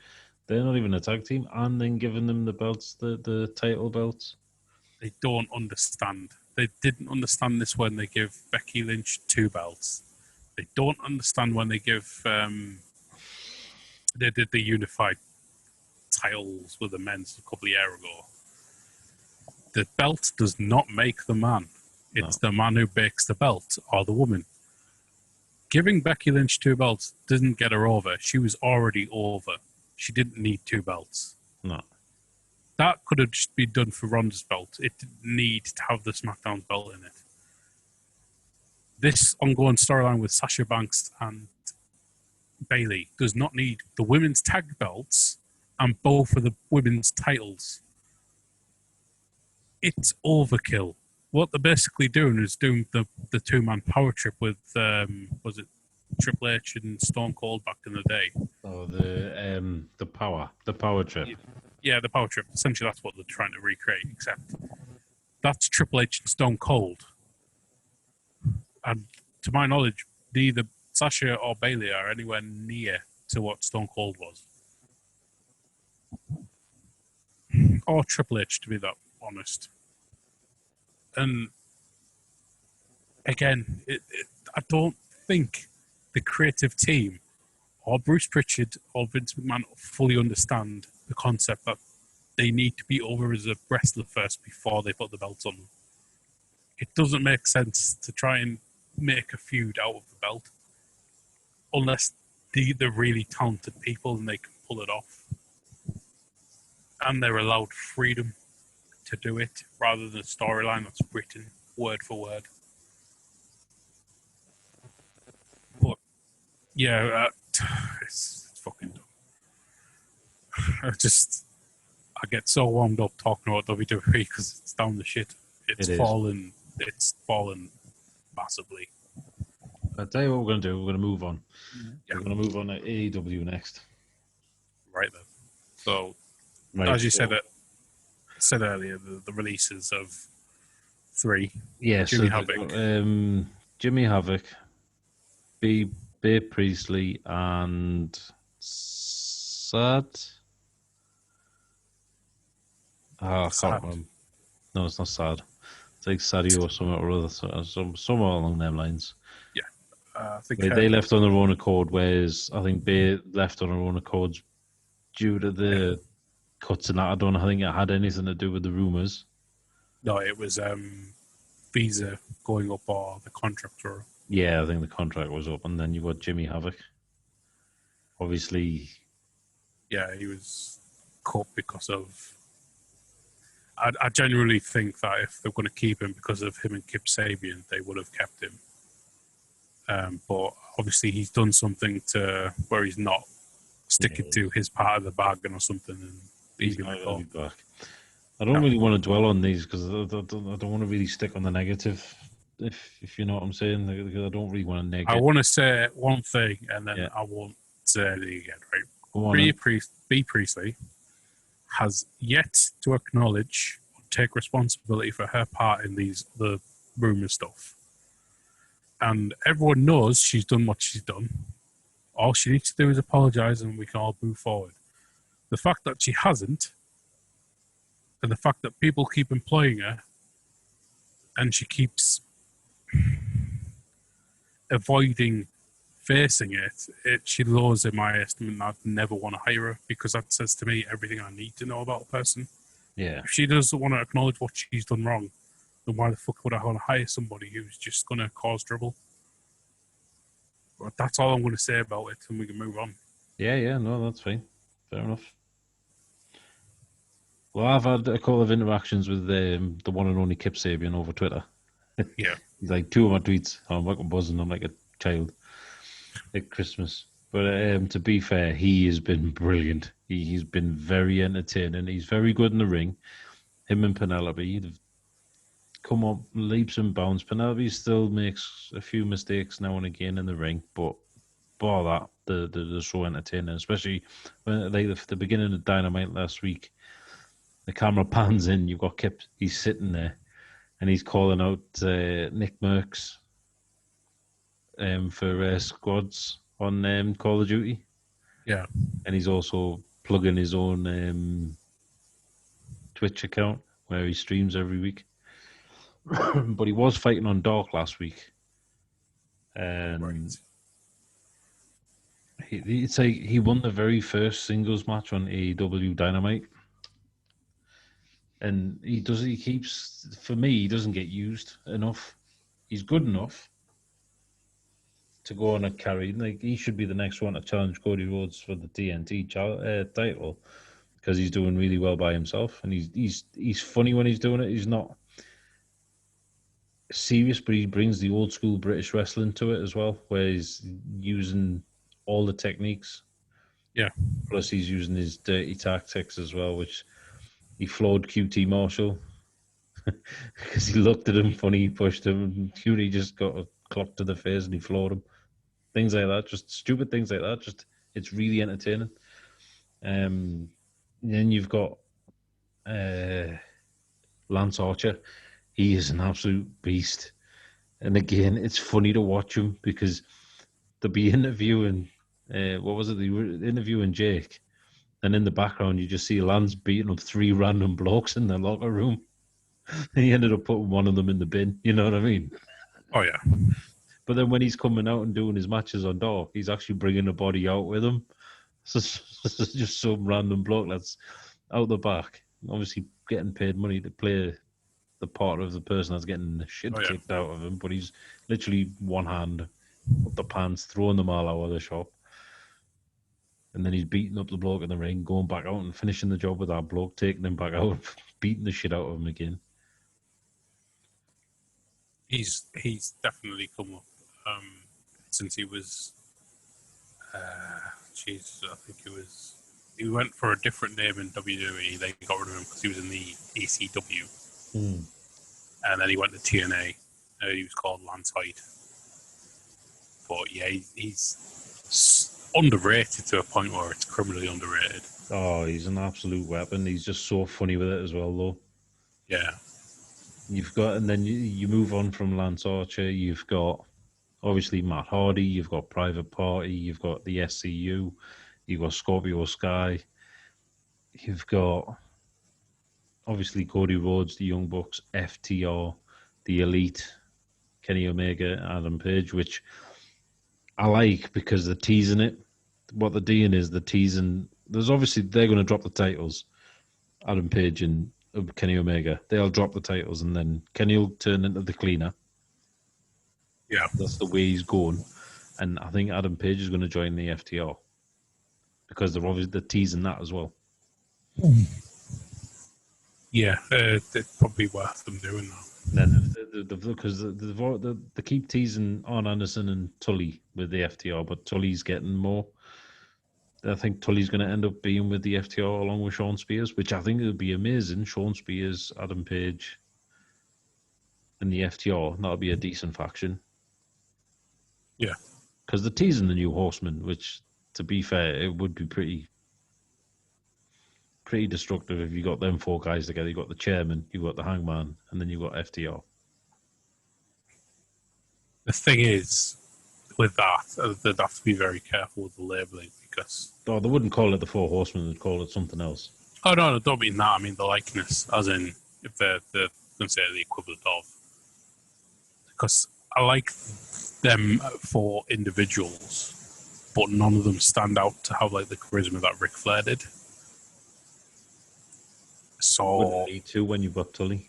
they're not even a tag team, and then giving them the belts, the title belts. They don't understand. They didn't understand this when they give Becky Lynch 2 belts. They don't understand when they give... they did the unified titles with the men's a couple of years ago. The belt does not make the man. It's the man who makes the belt, or the woman. Giving Becky Lynch 2 belts didn't get her over. She was already over. She didn't need 2 belts. No. That could have just been done for Ronda's belt. It didn't need to have the SmackDown belt in it. This ongoing storyline with Sasha Banks and Bayley does not need the women's tag belts and both of the women's titles. It's overkill. What they're basically doing is doing the 2-man power trip with, was it Triple H and Stone Cold back in the day? Oh, the power trip. Yeah, the power trip. Essentially, that's what they're trying to recreate, except that's Triple H and Stone Cold. And to my knowledge, neither Sasha or Bayley are anywhere near to what Stone Cold was. Or Triple H, to be that honest. And again, I don't think the creative team or Bruce Pritchard or Vince McMahon fully understand the concept that they need to be over as a wrestler first before they put the belts on them. It doesn't make sense to try and make a feud out of the belt unless they're really talented people and they can pull it off. And they're allowed freedom to do it rather than a storyline that's written word for word. But yeah, it's fucking dumb. I get so wound up talking about WWE because it's down the shit. It's fallen massively. I'll tell you what we're going to do. We're going to move on. Yeah. We're going to move on to AEW next. Right then. So, as you said earlier, the releases of 3. Yeah, Jimmy Havoc. Jimmy Havoc, Babe Priestley, and Sad. I can't remember. No, it's not Sad. It's like Sadio or somewhere or other. Somewhere along them lines. Yeah. I think they left on their own accord, whereas I think Babe left on her own accord due to the cuts and that. I don't think it had anything to do with the rumours. No, it was visa going up or the contract. Yeah, I think the contract was up, and then you got Jimmy Havoc. Obviously. Yeah, he was caught because of... I genuinely think that if they're going to keep him because of him and Kip Sabian, they would have kept him. But obviously, he's done something to where he's not sticking to his part of the bargain or something, and He's leaving not the going call. to be back. I don't really want to dwell on these because I don't want to really stick on the negative. If you know what I'm saying, because I don't really want to negative. I want to say one thing, and then Yeah. I won't say anything again. Right? Go on. B. Priestley has yet to acknowledge or take responsibility for her part in the rumor stuff, and everyone knows she's done what she's done. All she needs to do is apologise, and we can all move forward. The fact that she hasn't, and the fact that people keep employing her, and she keeps avoiding facing it, she lowers in my estimate, and I'd never want to hire her because that says to me everything I need to know about a person. Yeah. If she doesn't want to acknowledge what she's done wrong, then why the fuck would I want to hire somebody who's just going to cause trouble? But that's all I'm going to say about it, and we can move on. Yeah, no, that's fine. Fair enough. Well, I've had a couple of interactions with the one and only Kip Sabian over Twitter. Yeah. He's like, 2 of my tweets, I'm like buzzing, I'm like a child at Christmas. But to be fair, he has been brilliant. He's been very entertaining. He's very good in the ring. Him and Penelope, they've come up leaps and bounds. Penelope still makes a few mistakes now and again in the ring, but bar that, they're so entertaining, especially when like the beginning of Dynamite last week. The camera pans in, you've got Kip, he's sitting there, and he's calling out Nick Merckx for squads on Call of Duty. Yeah. And he's also plugging his own Twitch account where he streams every week. But he was fighting on Dark last week. And Right. it's like he won the very first singles match on AEW Dynamite. And he keeps, for me, he doesn't get used enough. He's good enough to go on and carry. Like, he should be the next one to challenge Cody Rhodes for the TNT title because he's doing really well by himself, and he's funny when he's doing it. He's not serious, but he brings the old school British wrestling to it as well, where he's using all the techniques. Yeah. Plus, he's using his dirty tactics as well, which he floored QT Marshall because he looked at him funny, he pushed him, and QT just got a clock to the face and he floored him. Things like that, just stupid things like that. Just, it's really entertaining. Then you've got Lance Archer. He is an absolute beast. And again, it's funny to watch him because they'll be interviewing, what was it? They were interviewing Jake. And in the background, you just see Lance beating up 3 random blokes in the locker room. And he ended up putting one of them in the bin. You know what I mean? Oh, yeah. But then when he's coming out and doing his matches on Dark, he's actually bringing the body out with him. So it's just some random bloke that's out the back, obviously getting paid money to play the part of the person that's getting the shit kicked out of him. But he's literally one hand up the pants, throwing them all out of the shop. And then he's beating up the bloke in the ring, going back out and finishing the job with that bloke, taking him back out, beating the shit out of him again. He's definitely come up since he was. I think he went for a different name in WWE. They got rid of him because he was in the ECW, and then he went to TNA. He was called Lance Hyde. But yeah, he's underrated to a point where it's criminally underrated. Oh, he's an absolute weapon. He's just so funny with it as well, though. Yeah. You've got, and then you move on from Lance Archer. You've got obviously Matt Hardy. You've got Private Party. You've got the SCU. You've got Scorpio Sky. You've got obviously Cody Rhodes, the Young Bucks, FTR, the Elite, Kenny Omega, Adam Page, which I like because they're teasing it. What they're doing is they're teasing. There's obviously they're going to drop the titles. Adam Page and Kenny Omega, they'll drop the titles, and then Kenny will turn into the cleaner. Yeah, that's the way he's going. And I think Adam Page is going to join the FTR because they're teasing that as well. Yeah, it's probably worth them doing that. Then because they keep teasing on Anderson and Tully with the FTR, but Tully's getting more. I think Tully's going to end up being with the FTR along with Sean Spears, which I think would be amazing. Sean Spears, Adam Page, and the FTR. That'll be a decent faction. Yeah. Because they're teasing the New Horsemen, which, to be fair, it would be pretty destructive if you got them four guys together. You got the chairman, you got the hangman, and then you got FTR. The thing is, with that, they'd have to be very careful with the labeling because. Oh, they wouldn't call it the Four Horsemen; they'd call it something else. Oh no, I don't mean that. I mean the likeness, as in if they're going to say the equivalent of. Because I like them for individuals, but none of them stand out to have like the charisma that Ric Flair did. So Wouldn't need to when you've got Tully.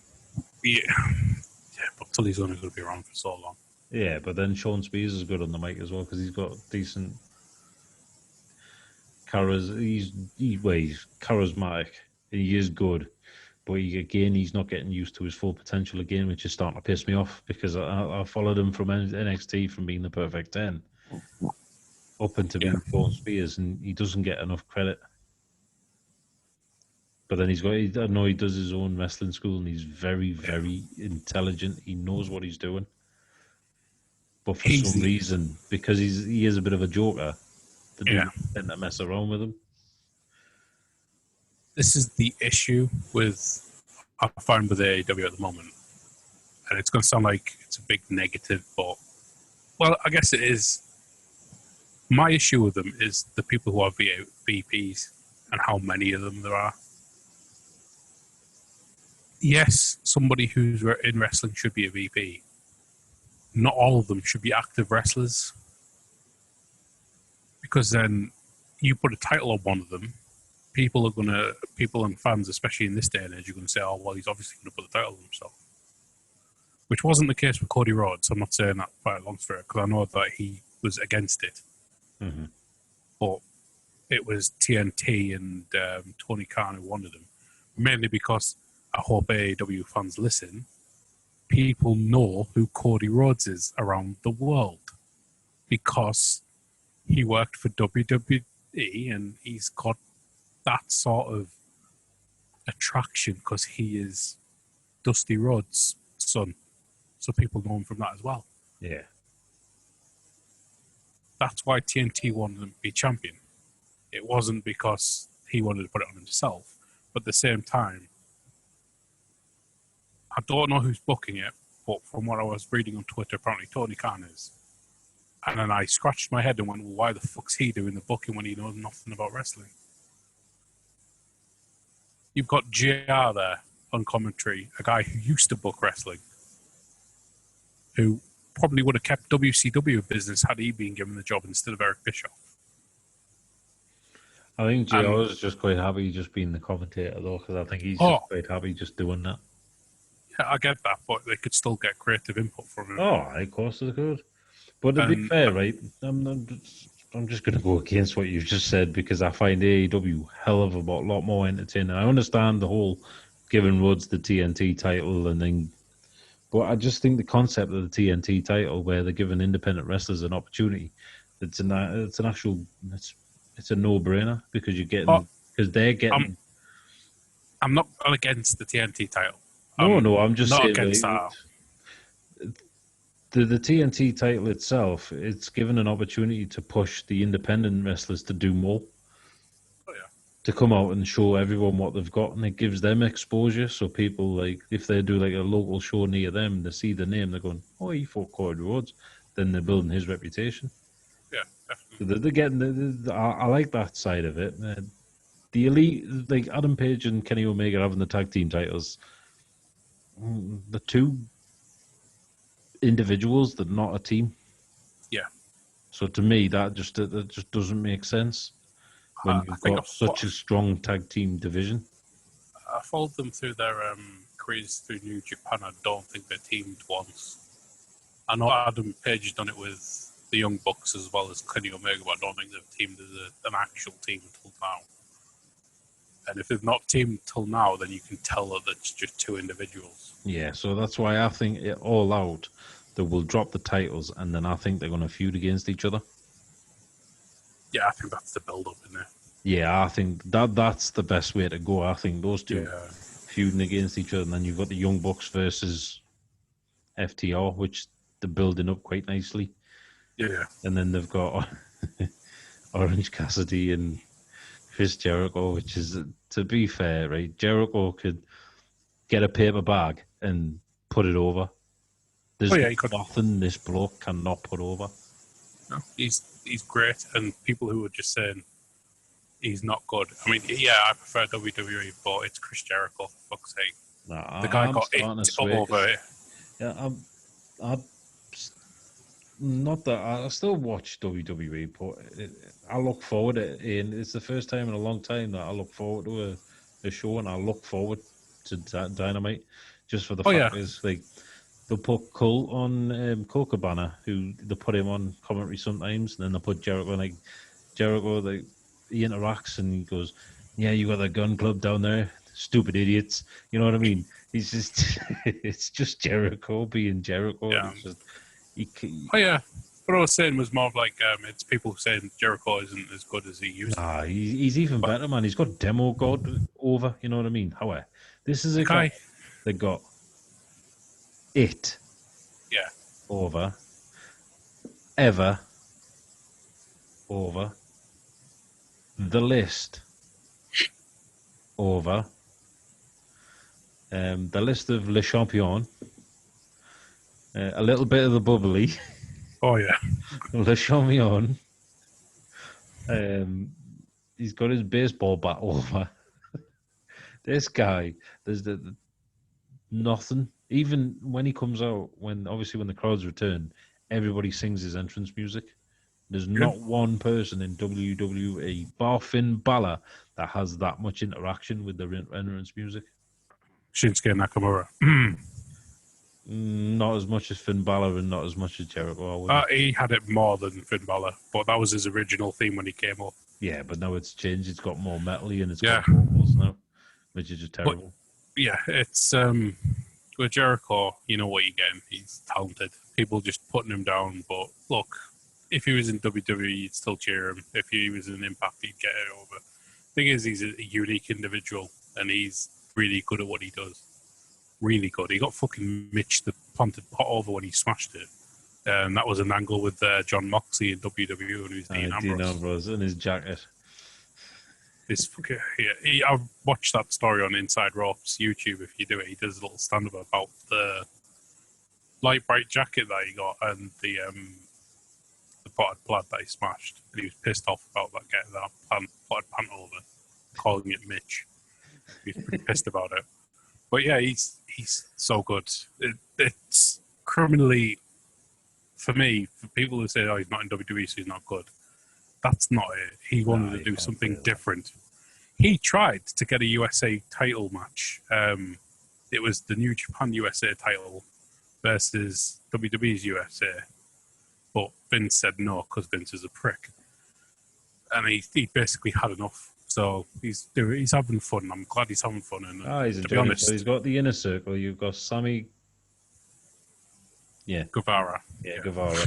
yeah, but Tully's only going to be around for so long. Yeah, but then Sean Spears is good on the mic as well because he's got decent he's charismatic. He is good, but he's not getting used to his full potential again, which is starting to piss me off because I followed him from NXT from being the perfect 10 up into being Sean Spears, and he doesn't get enough credit. But then I know he does his own wrestling school, and he's very, very intelligent. He knows what he's doing. But for some reason, because he is a bit of a joker, they do tend to mess around with him. This is the issue I find with AEW at the moment. And it's going to sound like it's a big negative, but, well, I guess it is. My issue with them is the people who are VPs and how many of them there are. Yes, somebody who's in wrestling should be a VP. Not all of them should be active wrestlers. Because then you put a title on one of them, people and fans, especially in this day and age, are going to say, oh, well, he's obviously going to put the title on himself. Which wasn't the case with Cody Rhodes. I'm not saying that by a long story, because I know that he was against it. Mm-hmm. But it was TNT and Tony Khan who wanted him. Mainly because I hope AEW fans listen. People know who Cody Rhodes is around the world because he worked for WWE and he's got that sort of attraction because he is Dusty Rhodes' son. So people know him from that as well. Yeah. That's why TNT wanted him to be champion. It wasn't because he wanted to put it on himself. But at the same time, I don't know who's booking it, but from what I was reading on Twitter, apparently Tony Khan is. And then I scratched my head and went, well, why the fuck's he doing the booking when he knows nothing about wrestling? You've got JR there on commentary, a guy who used to book wrestling, who probably would have kept WCW business had he been given the job instead of Eric Bischoff. I think JR is just quite happy just being the commentator, though, because I think he's just quite happy just doing that. Yeah, I get that, but they could still get creative input from him. Oh, of course they could. But to be fair, right, I'm just going to go against what you've just said because I find AEW hell of a lot more entertaining. I understand the whole giving Rhodes the TNT title and then, but I just think the concept of the TNT title where they're giving independent wrestlers an opportunity, it's a no-brainer because they're getting. I'm not against the TNT title. No, I'm just not saying against that. The TNT title itself, it's given an opportunity to push the independent wrestlers to do more. Oh, yeah. To come out and show everyone what they've got, and it gives them exposure. So people, like, if they do like a local show near them, they see the name, they're going, "Oh, he fought Cody Rhodes." Then they're building his reputation. Yeah, definitely. So they're getting. I like that side of it. The elite, like Adam Page and Kenny Omega having the tag team titles, the two individuals, they're not a team. Yeah. So to me, that just doesn't make sense when you've got such a strong tag team division. I followed them through their careers through New Japan. I don't think they teamed once. I know Adam Page has done it with the Young Bucks as well as Kenny Omega, but I don't think they've teamed as an actual team until now. And if they've not teamed till now, then you can tell that it's just two individuals. Yeah, so that's why I think it All Out, they will drop the titles, and then I think they're going to feud against each other. Yeah, I think that's the build-up, isn't it? Yeah, I think that's the best way to go. I think those two feuding against each other, and then you've got the Young Bucks versus FTR, which they're building up quite nicely. Yeah. And then they've got Orange Cassidy and Chris Jericho, which is, to be fair, right? Jericho could get a paper bag and put it over. There's nothing this bloke cannot put over. No, he's great, and people who are just saying he's not good. I mean, yeah, I prefer WWE, but it's Chris Jericho, for fuck's sake. Nah, the guy I'm got it over it. Yeah, I'm not that I still watch WWE, but I look forward to it, and it's the first time in a long time that I look forward to a show, and I look forward to Dynamite just for the fact is like they'll put Cole on Cole Cabana, who they put him on commentary sometimes, and then they put Jericho, like Jericho, he interacts and he goes, "Yeah, you got the gun club down there, stupid idiots." You know what I mean? He's just it's just Jericho being Jericho. Yeah. It's just, What I was saying was more of like it's people saying Jericho isn't as good as he used to. Nah, he's even better, man. He's got Demo God over. You know what I mean? However, this is a guy that got it. Yeah. Over. Ever. Over. The List. Over. The List of Le Champion. A little bit of the bubbly. Oh, yeah. Le Champion. He's got his baseball bat over. This guy, there's nothing. Even when he comes out, when the crowds return, everybody sings his entrance music. There's not one person in WWE, bar Finn Balor, that has that much interaction with the entrance music. Shinsuke Nakamura. Not as much as Finn Balor and not as much as Jericho. He had it more than Finn Balor, but that was his original theme when he came up. Yeah, but now it's changed. It's got more metally and it's got vocals now, which is just terrible. But, yeah, it's with Jericho, you know what you're getting. He's talented. People just putting him down, but look, if he was in WWE, you'd still cheer him. If he was in Impact, he'd get it over. Thing is, he's a unique individual, and he's really good at what he does. Really good. He got fucking Mitch the planted pot over when he smashed it. And that was an angle with John Moxley in WWE when he was Dean Ambrose. Dean Ambrose in his jacket. I watched that story on Inside Ropes YouTube. If you do it, he does a little stand-up about the light bright jacket that he got and the potted plant that he smashed. And he was pissed off about that, getting that potted plant over, calling it Mitch. He's pretty pissed about it. But yeah, he's so good. It's criminally, for me, for people who say, "Oh, he's not in WWE, so he's not good." That's not it. He wanted to do something different. He tried to get a USA title match. It was the New Japan USA title versus WWE's USA. But Vince said no because Vince is a prick. And he basically had enough. So he's having fun. I'm glad he's having fun. And he's enjoying it. So he's got the Inner Circle. You've got Sammy Guevara. Yeah, Guevara.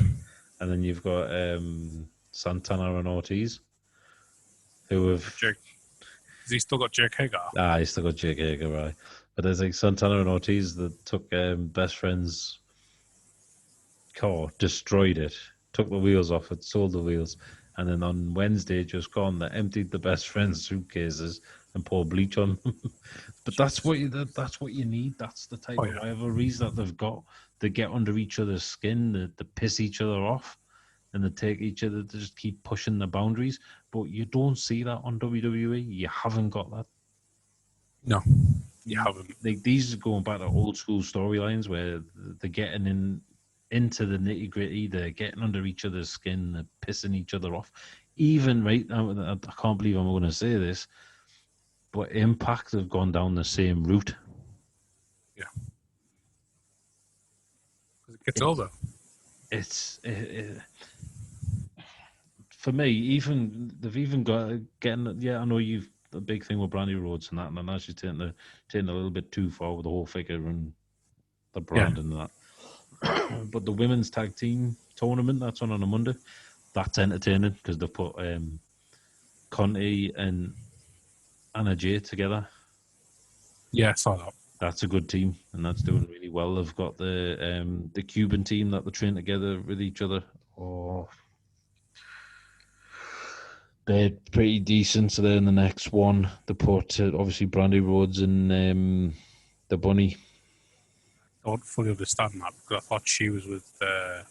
And then you've got Santana and Ortiz, who have... Has he still got Jake Hager? He's still got Jake Hager, right. But there's like Santana and Ortiz that took Best Friend's car, destroyed it, took the wheels off it, sold the wheels, and then on Wednesday, just gone, they emptied the Best Friend's suitcases and poured bleach on them. But that's what you need. That's the type of rivalries that they've got. They get under each other's skin, they piss each other off, and they take each other to just keep pushing the boundaries. But you don't see that on WWE. You haven't got that. No, you haven't. Like, these are going back to old school storylines where they're getting into the nitty gritty. They're getting under each other's skin. They're pissing each other off. Even right now, I can't believe I'm going to say this, but Impact have gone down the same route. Yeah. It gets older. It's for me. They've even got getting. Yeah, I know you've the big thing with Brandy Rhodes and that, and now she's taking a little bit too far with the whole figure and the brand and that. But the women's tag team tournament that's on a Monday, that's entertaining because they've put Conti and Anna Jay together. Yeah, I saw that. That's a good team, and that's doing really well. They've got the Cuban team that they train together with each other. Oh, they're pretty decent. So they're in the next one. They put obviously Brandy Rhodes and the Bunny. I don't fully understand that because I thought she was with that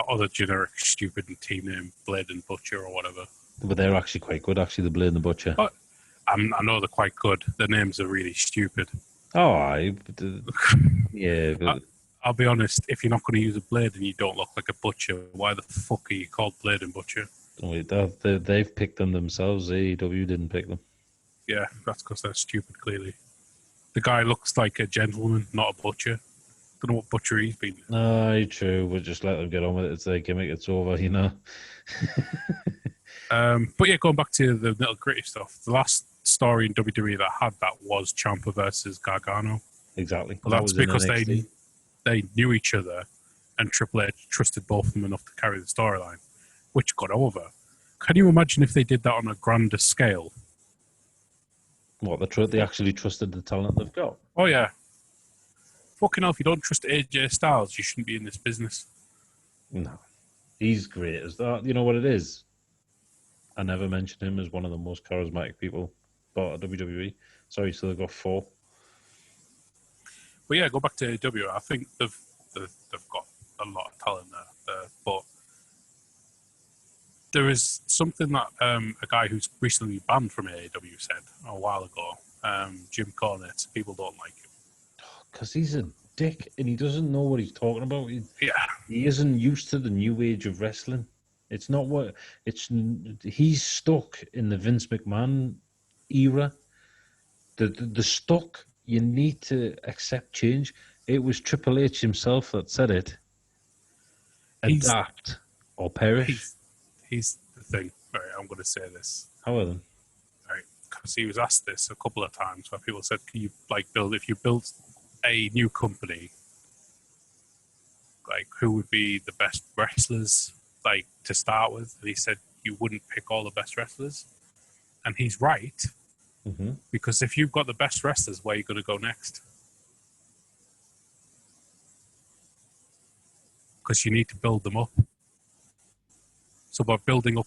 other generic stupid team name, Blade and Butcher or whatever. But they're actually quite good, actually, the Blade and the Butcher. But I know they're quite good. Their names are really stupid. Oh, yeah. But I'll be honest, if you're not going to use a blade and you don't look like a butcher, why the fuck are you called Blade and Butcher? wait, they've picked them themselves. AEW didn't pick them. Yeah, that's because they're stupid, clearly. The guy looks like a gentleman, not a butcher. Don't know what butchery he's been. Aye, true. We'll just let them get on with it. It's their gimmick. It's over, you know. But yeah, going back to the little gritty stuff, the last story in WWE that had that was Ciampa versus Gargano. Exactly. Well, that's because they knew each other and Triple H trusted both of them enough to carry the storyline, which got over. Can you imagine if they did that on a grander scale? What, they actually trusted the talent they've got? Oh, yeah. Fucking hell, if you don't trust AJ Styles, you shouldn't be in this business. No. He's great as that. You know what it is? I never mentioned him as one of the most charismatic people bought at WWE. Sorry, so they've got 4. But yeah, go back to AEW. I think they've got a lot of talent there. But there is something that a guy who's recently banned from AEW said a while ago, Jim Cornette. People don't like him. Because he's a dick and he doesn't know what he's talking about. He isn't used to the new age of wrestling. It's not what he's stuck in the Vince McMahon era. The stuck. You need to accept change. It was Triple H himself that said it. Adapt or perish. He's the thing. Right, I'm going to say this. However, right, because he was asked this a couple of times where people said, "Can you if you built a new company, who would be the best wrestlers to start with?" And he said, "You wouldn't pick all the best wrestlers," and he's right. Mm-hmm. Because if you've got the best wrestlers, where are you going to go next? Because you need to build them up. So by building up,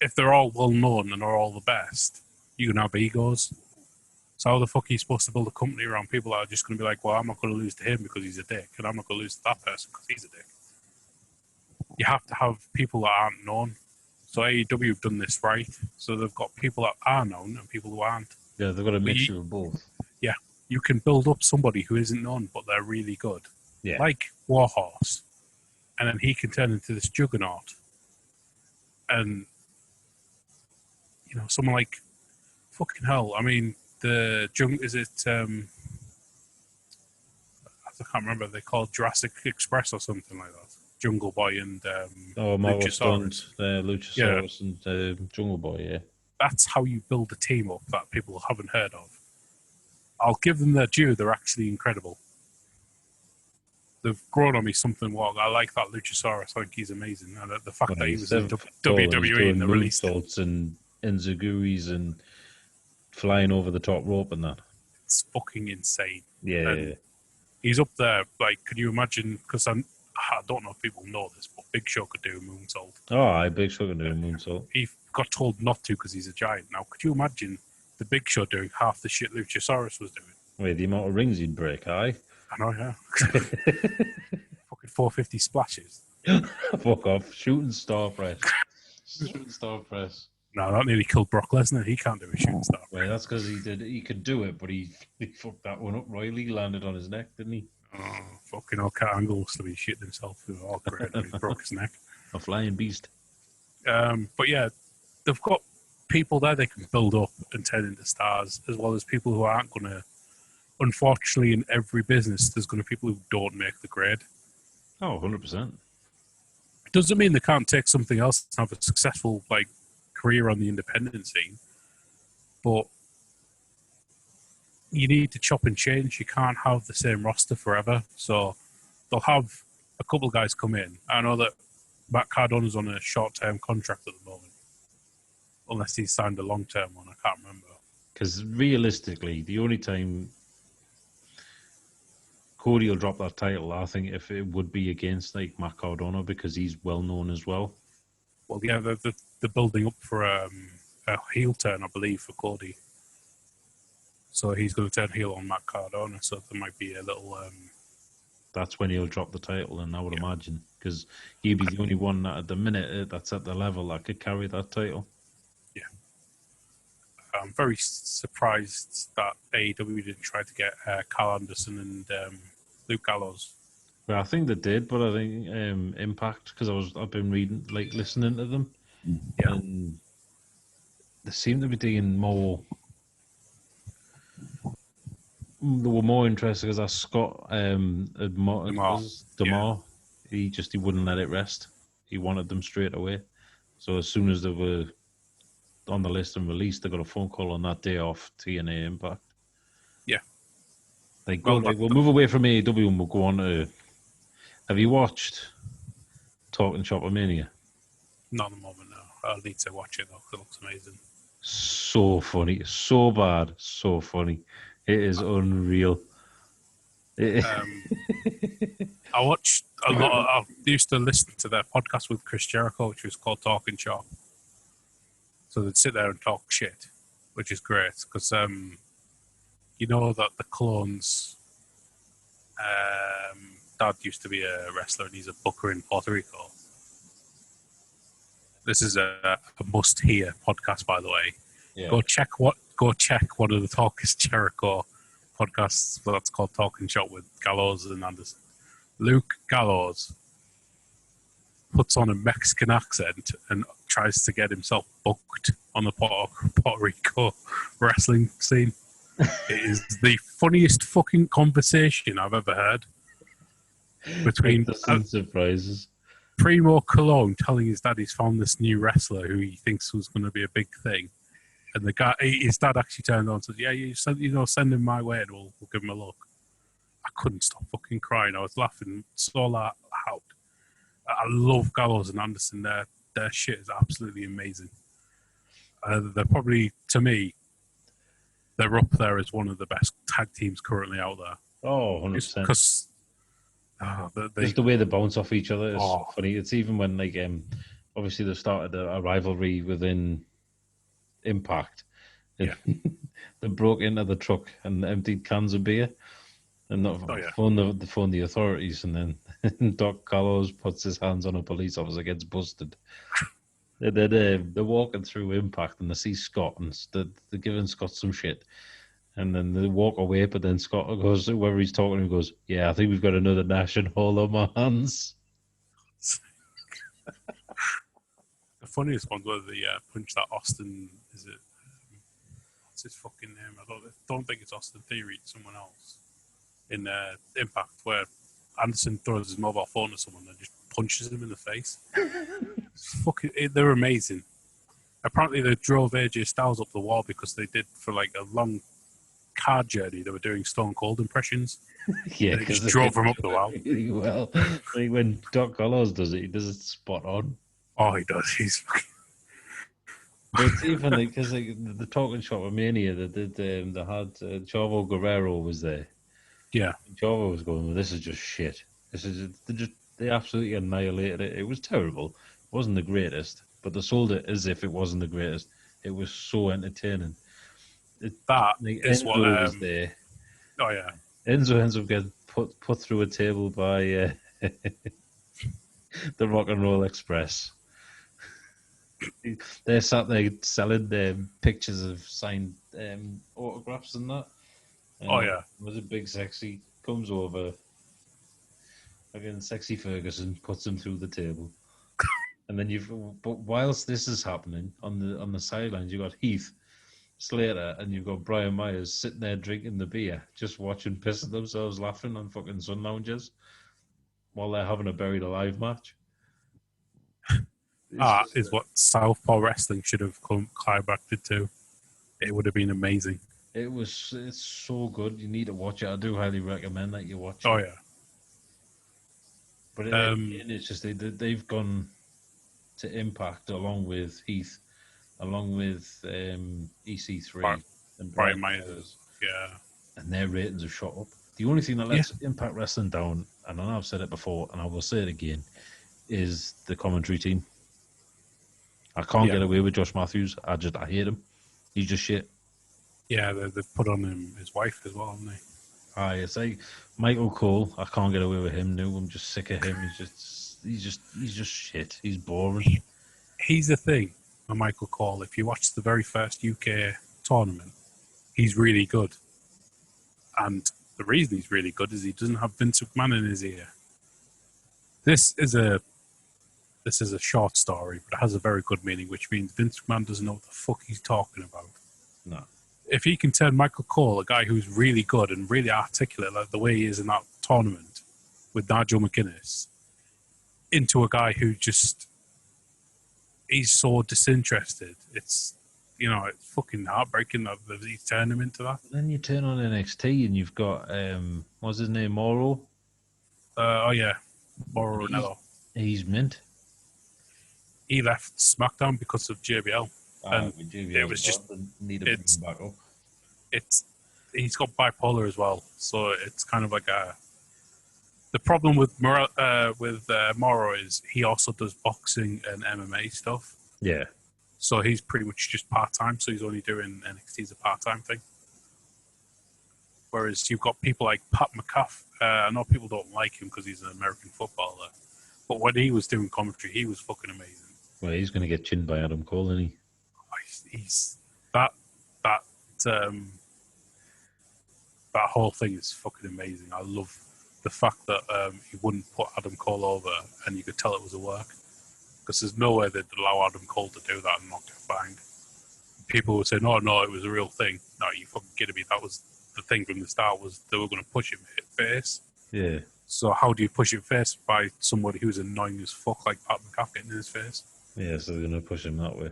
if they're all well known and are all the best, you can have egos. So how the fuck are you supposed to build a company around people that are just going to be like, well, I'm not going to lose to him because he's a dick, and I'm not going to lose to that person because he's a dick. You have to have people that aren't known. So AEW have done this right. So they've got people that are known and people who aren't. Yeah, they've got a mixture of both. Yeah, you can build up somebody who isn't known, but they're really good. Yeah. Like Warhorse. And then he can turn into this juggernaut. And, someone like, fucking hell, I mean, is it, I can't remember, they called Jurassic Express or something like that. Jungle Boy and Luchasaurus. Luchasaurus and Jungle Boy, yeah. That's how you build a team up that people haven't heard of. I'll give them their due, they're actually incredible. They've grown on me something. Well, I like that Luchasaurus. I think he's amazing. And the fact that he was in WWE and they released it. And Enzuiguris and flying over the top rope and that. It's fucking insane. Yeah. He's up there. Could you imagine? Because I don't know if people know this, but Big Show could do a moonsault. Oh, Big Show can do a moonsault. He got told not to because he's a giant. Now, could you imagine the Big Show doing half the shit Luchasaurus was doing? Wait, the amount of rings he'd break, aye? I know, yeah. Fucking 450 splashes. Fuck off. Shooting star press. Shooting star press. No, that nearly killed Brock Lesnar. He can't do a shooting star press. Well, that's because he could do it, but he fucked that one up royally. He landed on his neck, didn't he? Oh, fucking hell. Kurt Angle must have been shitting himself. Oh, great. He broke his neck. A flying beast. But yeah, they've got people there they can build up and turn into stars, as well as people who aren't going to. Unfortunately, in every business, there's going to be people who don't make the grade. Oh, 100%. It doesn't mean they can't take something else and have a successful career on the independent scene. but you need to chop and change. You can't have the same roster forever. So they'll have a couple of guys come in. I know that Matt Cardona's on a short-term contract at the moment, unless he's signed a long-term one. I can't remember. Because realistically, the only time Cody will drop that title, I think, if it would be against like Matt Cardona, because he's well known as well. Well, yeah, they're building up for a heel turn, I believe, for Cody. So he's going to turn heel on Matt Cardona. So there might be a little. That's when he'll drop the title, and I would imagine, because he'd be the only one that at the minute that's at the level that could carry that title. Yeah. I'm very surprised that AEW didn't try to get Carl Anderson and Luke Gallows. Well, I think they did, but I think Impact, because I've been reading, like listening to them, and they seem to be doing more. They were more interested because that Scott DeMar. He wouldn't let it rest. He wanted them straight away. So as soon as they were on the list and released, they got a phone call on that day off TNA Impact. Yeah. We'll move away from AEW and we'll go on to. Have you watched Talking Shop Mania? Not at the moment, no. I'll need to watch it though, because it looks amazing. So funny, so bad, so funny. It is unreal. I watched a lot. I used to listen to their podcast with Chris Jericho, which was called Talking Shop. So they'd sit there and talk shit, which is great because you know that the Clones' dad used to be a wrestler and he's a booker in Puerto Rico. This is a must-hear podcast, by the way. Yeah. Go check one of the Talking Jericho podcasts that's called Talking Shop with Gallows and Anderson. Luke Gallows puts on a Mexican accent and tries to get himself booked on the Puerto Rico wrestling scene. It is the funniest fucking conversation I've ever heard between surprises. Primo Cologne telling his dad he's found this new wrestler who he thinks was going to be a big thing. And the guy, his dad actually turned on and said, "Yeah, send him my way and we'll give him a look." I couldn't stop fucking crying. I was laughing so loud. I love Gallows and Anderson. Their shit is absolutely amazing. They're probably, to me, they're up there as one of the best tag teams currently out there. Oh, 100%. Because just the way they bounce off each other is so funny. It's even when, like, obviously they started a rivalry within Impact. Yeah. They broke into the truck and emptied cans of beer and phoned the authorities, and then Doc Gallows puts his hands on a police officer, gets busted. They're walking through Impact and they see Scott and they're giving Scott some shit. And then they walk away, but then Scott goes, whoever he's talking to goes, "Yeah, I think we've got another Nash Hall on my hands." The funniest ones were the punch that Austin, is it? What's his fucking name? I don't think it's Austin Theory, it's someone else. In Impact, where Anderson throws his mobile phone at someone and just punches him in the face. They're amazing. Apparently, they drove AJ Styles up the wall because they did, for like a long car journey, they were doing Stone Cold impressions. Yeah, they just drove him up the wall. Really well. Like when Doc Gallows does it, he does it spot on. Oh, he does. He's. But it's even because the Talking Shop of Mania, they had Chavo Guerrero was there. Yeah, Chavo was going, "Well, this is just shit. They absolutely annihilated it. It was terrible. It wasn't the greatest, but they sold it as if it wasn't the greatest. It was so entertaining." Is what was there. Oh yeah, Enzo ends up getting put through a table by the Rock and Roll Express. They're sat there selling pictures of signed autographs and that. Oh yeah, was a big sexy comes over. Again, sexy Ferguson puts him through the table, and then but whilst this is happening on the sidelines, you got Heath Slater and you've got Brian Myers sitting there drinking the beer, just watching, pissing themselves laughing on fucking sun lounges while they're having a buried alive match. Is what Southpaw Wrestling should have climbed back to. It would have been amazing. It's so good. You need to watch it. I do highly recommend that you watch Oh it. yeah. But Um, it's just they've gone to Impact along with Heath, along with EC3 and Brian Brian Myers. Myers, Yeah. and their ratings have shot up. The only thing that Yeah. lets Impact Wrestling down, and I know I've said it before, and I will say it again, is the commentary team. I can't Yeah. get away with Josh Matthews. I hate him. He's just shit. Yeah. They've put on him his wife as well, haven't they? Aye, it's like Michael Cole. I can't get away with him now. I'm just sick of him. He's just shit. He's boring. He's the thing with Michael Cole. If you watch the very first UK tournament, he's really good. And the reason he's really good is he doesn't have Vince McMahon in his ear. This is a short story, but it has a very good meaning, which means Vince McMahon doesn't know what the fuck he's talking about. No. If he can turn Michael Cole, a guy who's really good and really articulate, like the way he is in that tournament with Nigel McGuinness, into a guy who just he's so disinterested. It's it's fucking heartbreaking that he's turned him into that. Then you turn on NXT and you've got what's his name, Morrow. Oh yeah, Mauro He's, Ranallo. he's mint. He left SmackDown because of JBL, and it was just need to bring it's him back up. it's he's got bipolar as well, so it's kind of like the problem with Morrow is he also does boxing and MMA stuff. Yeah. So he's pretty much just part time. So he's only doing NXT as a part time thing. Whereas you've got people like Pat McAfee. I know people don't like him because he's an American footballer, but when he was doing commentary, he was fucking amazing. Well, he's going to get chinned by Adam Cole, isn't he? He's that that whole thing is fucking amazing. I love the fact that he wouldn't put Adam Cole over, and you could tell it was a work because there's no way they'd allow Adam Cole to do that and not get banged. People would say, no, it was a real thing. No, you fucking kidding me. That was the thing from the start, was they were going to push him face. Yeah. So how do you push it face? By somebody who's annoying as fuck, like Pat McAfee getting in his face. Yeah, so they're going to push him that way.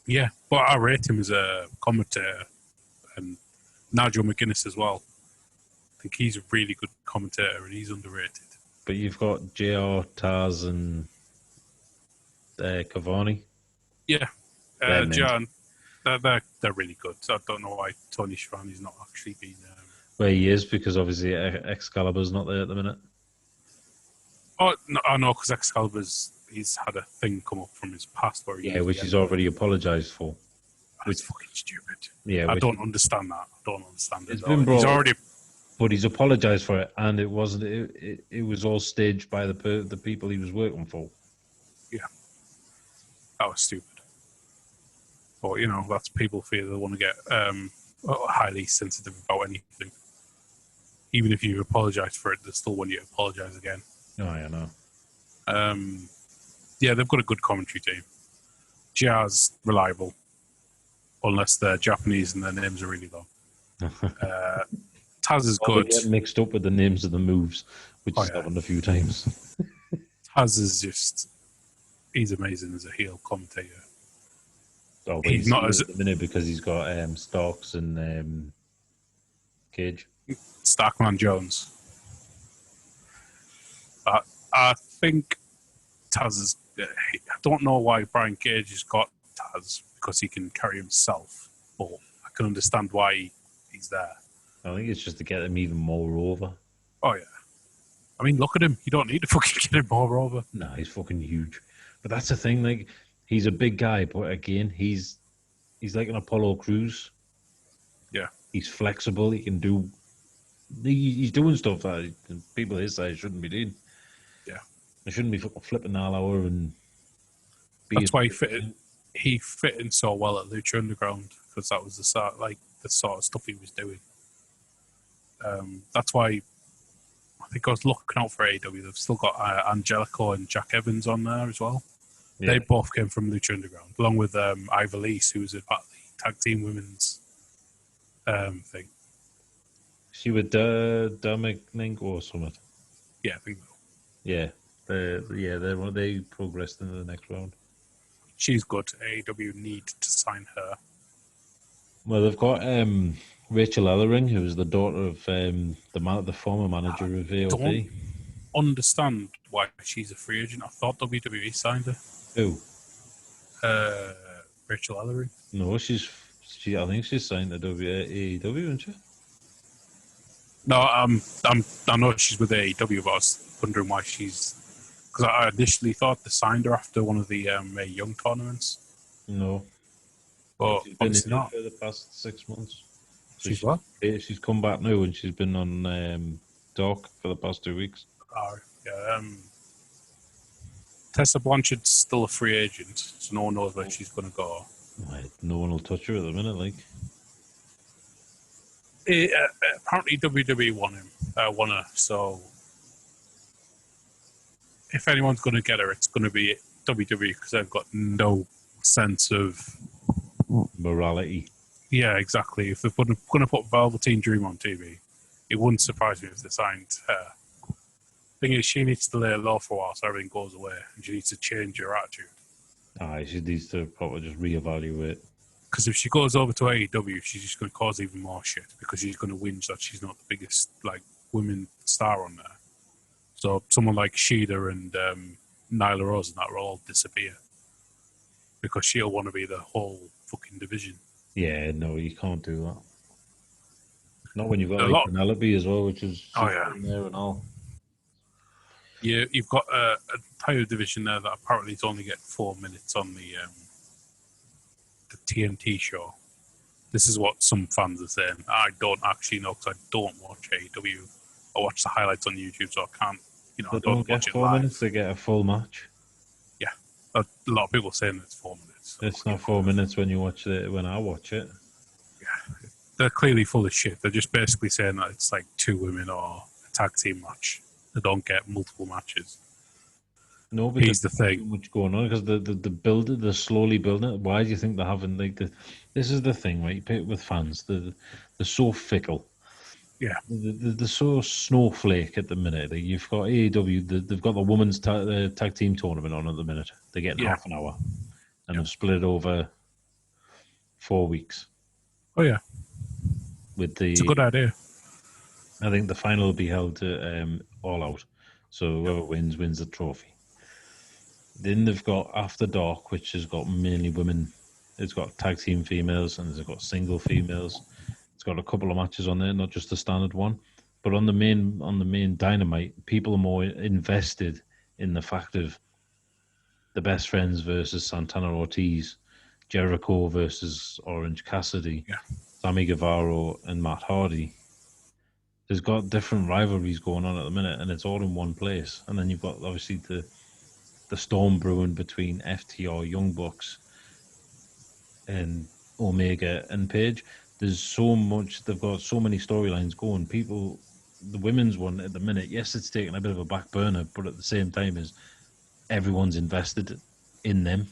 Yeah, but I rate him as a commentator, and Nigel McGuinness as well. I think he's a really good commentator and he's underrated. But you've got JR, Taz, and Cavani. Yeah, John, they're really good. So I don't know why Tony Schiavone's not actually been. Well, he is, because obviously Excalibur's not there at the minute. Oh no, I know, because he's had a thing come up from his past where which he's already apologised for. It's fucking stupid. Yeah, I don't understand that. I don't understand it. It's been brought, he's already, but he's apologised for it, and it wasn't. It was all staged by the people he was working for. Yeah, that was stupid. But that's people feel they want to get highly sensitive about anything. Even if you apologise for it, they still want you to apologise again. Oh, I know. Yeah, they've got a good commentary team. JR's reliable, unless they're Japanese and their names are really long. Taz is good. They get mixed up with the names of the moves, which has happened a few times. Taz is he's amazing as a heel commentator. Oh, he's not as at the minute because he's got Starks and Cage. Starkman Jones. I think Taz is. I don't know why Brian Cage has got Taz, because he can carry himself, but I can understand why he's there. I think it's just to get him even more over. Oh yeah, I mean, look at him. You don't need to fucking get him more over. No, he's fucking huge. But that's the thing. Like, he's a big guy, but again, he's like an Apollo Crews. Yeah, he's flexible. He can do. He's doing stuff that people his size shouldn't be doing. Yeah, they shouldn't be flipping all hour and. That's why he fit in so well at Lucha Underground, because that was the sort of stuff he was doing. That's why I think I was looking out for AEW. They've still got Angelico and Jack Evans on there as well. Yeah. They both came from Lucha Underground, along with Ivor Lease, who was about the tag team women's thing. She with Dominic or something. Yeah, I think so. Yeah, they progressed into the next round. She's good. AEW need to sign her. Well, they've got Rachel Ellering, who was the daughter of the former manager of Don't AOP. understand why she's a free agent. I thought WWE signed her. Who? Rachel Ellery. No, I think she's signed to AEW, isn't she? No, I know she's with AEW, but I was wondering why she's. Because I initially thought they signed her after one of the Mae Young tournaments, No, but she's been obviously injured not. for the past 6 months. So She's what? she's come back now, and she's been on dock for the past 2 weeks. Yeah, Tessa Blanchard's still a free agent, so no one knows where she's going to go. Right, no one will touch her at the minute. Like, Apparently WWE won her, so if anyone's going to get her, it's going to be WWE because they've got no sense of morality. Yeah, exactly. If they're going to put Velveteen Dream on TV, it wouldn't surprise me if they signed her. Thing is, she needs to lay low for a while so everything goes away, and she needs to change her attitude. Aye, she needs to probably just reevaluate. Because if she goes over to AEW, she's just going to cause even more shit because she's going to whinge that she's not the biggest women star on there. So someone like Shida and Nyla Rose and that will all disappear because she'll want to be the whole fucking division. Yeah, no, you can't do that. Not when you've got Penelope as well, which is in there and all. Yeah, you've got a entire division there that apparently is only getting 4 minutes on the TNT show. This is what some fans are saying. I don't actually know because I don't watch AEW. I watch the highlights on YouTube, so I can't. I don't watch it 4 live. minutes to get a full match. Yeah, a lot of people are saying it's 4 minutes. It's not 4 minutes when you watch it. When I watch it, yeah, they're clearly full of shit. They're just basically saying that it's like 2 women or a tag team match. They don't get multiple matches. No, but here's the thing. Too much going on because they're slowly building it. Why do you think they haven't this is the thing, right? With fans, they're so fickle. Yeah, they're so snowflake at the minute. You've got AEW. They've got the women's tag team tournament on at the minute. They're getting half an hour, and they've split it over 4 weeks. Oh yeah, it's a good idea. I think the final will be held All Out, so whoever wins the trophy. Then they've got After Dark, which has got mainly women. It's got tag team females and it's got single females. It's got a couple of matches on there, not just the standard one. But on the main Dynamite, people are more invested in the fact of the Best Friends versus Santana Ortiz, Jericho versus Orange Cassidy, Sammy Guevara and Matt Hardy. There's got different rivalries going on at the minute, and it's all in one place. And then you've got obviously the storm brewing between FTR, Young Bucks, and Omega and Page. There's so much. They've got so many storylines going. The women's one at the minute, yes, it's taking a bit of a back burner, but at the same time, is everyone's invested in them.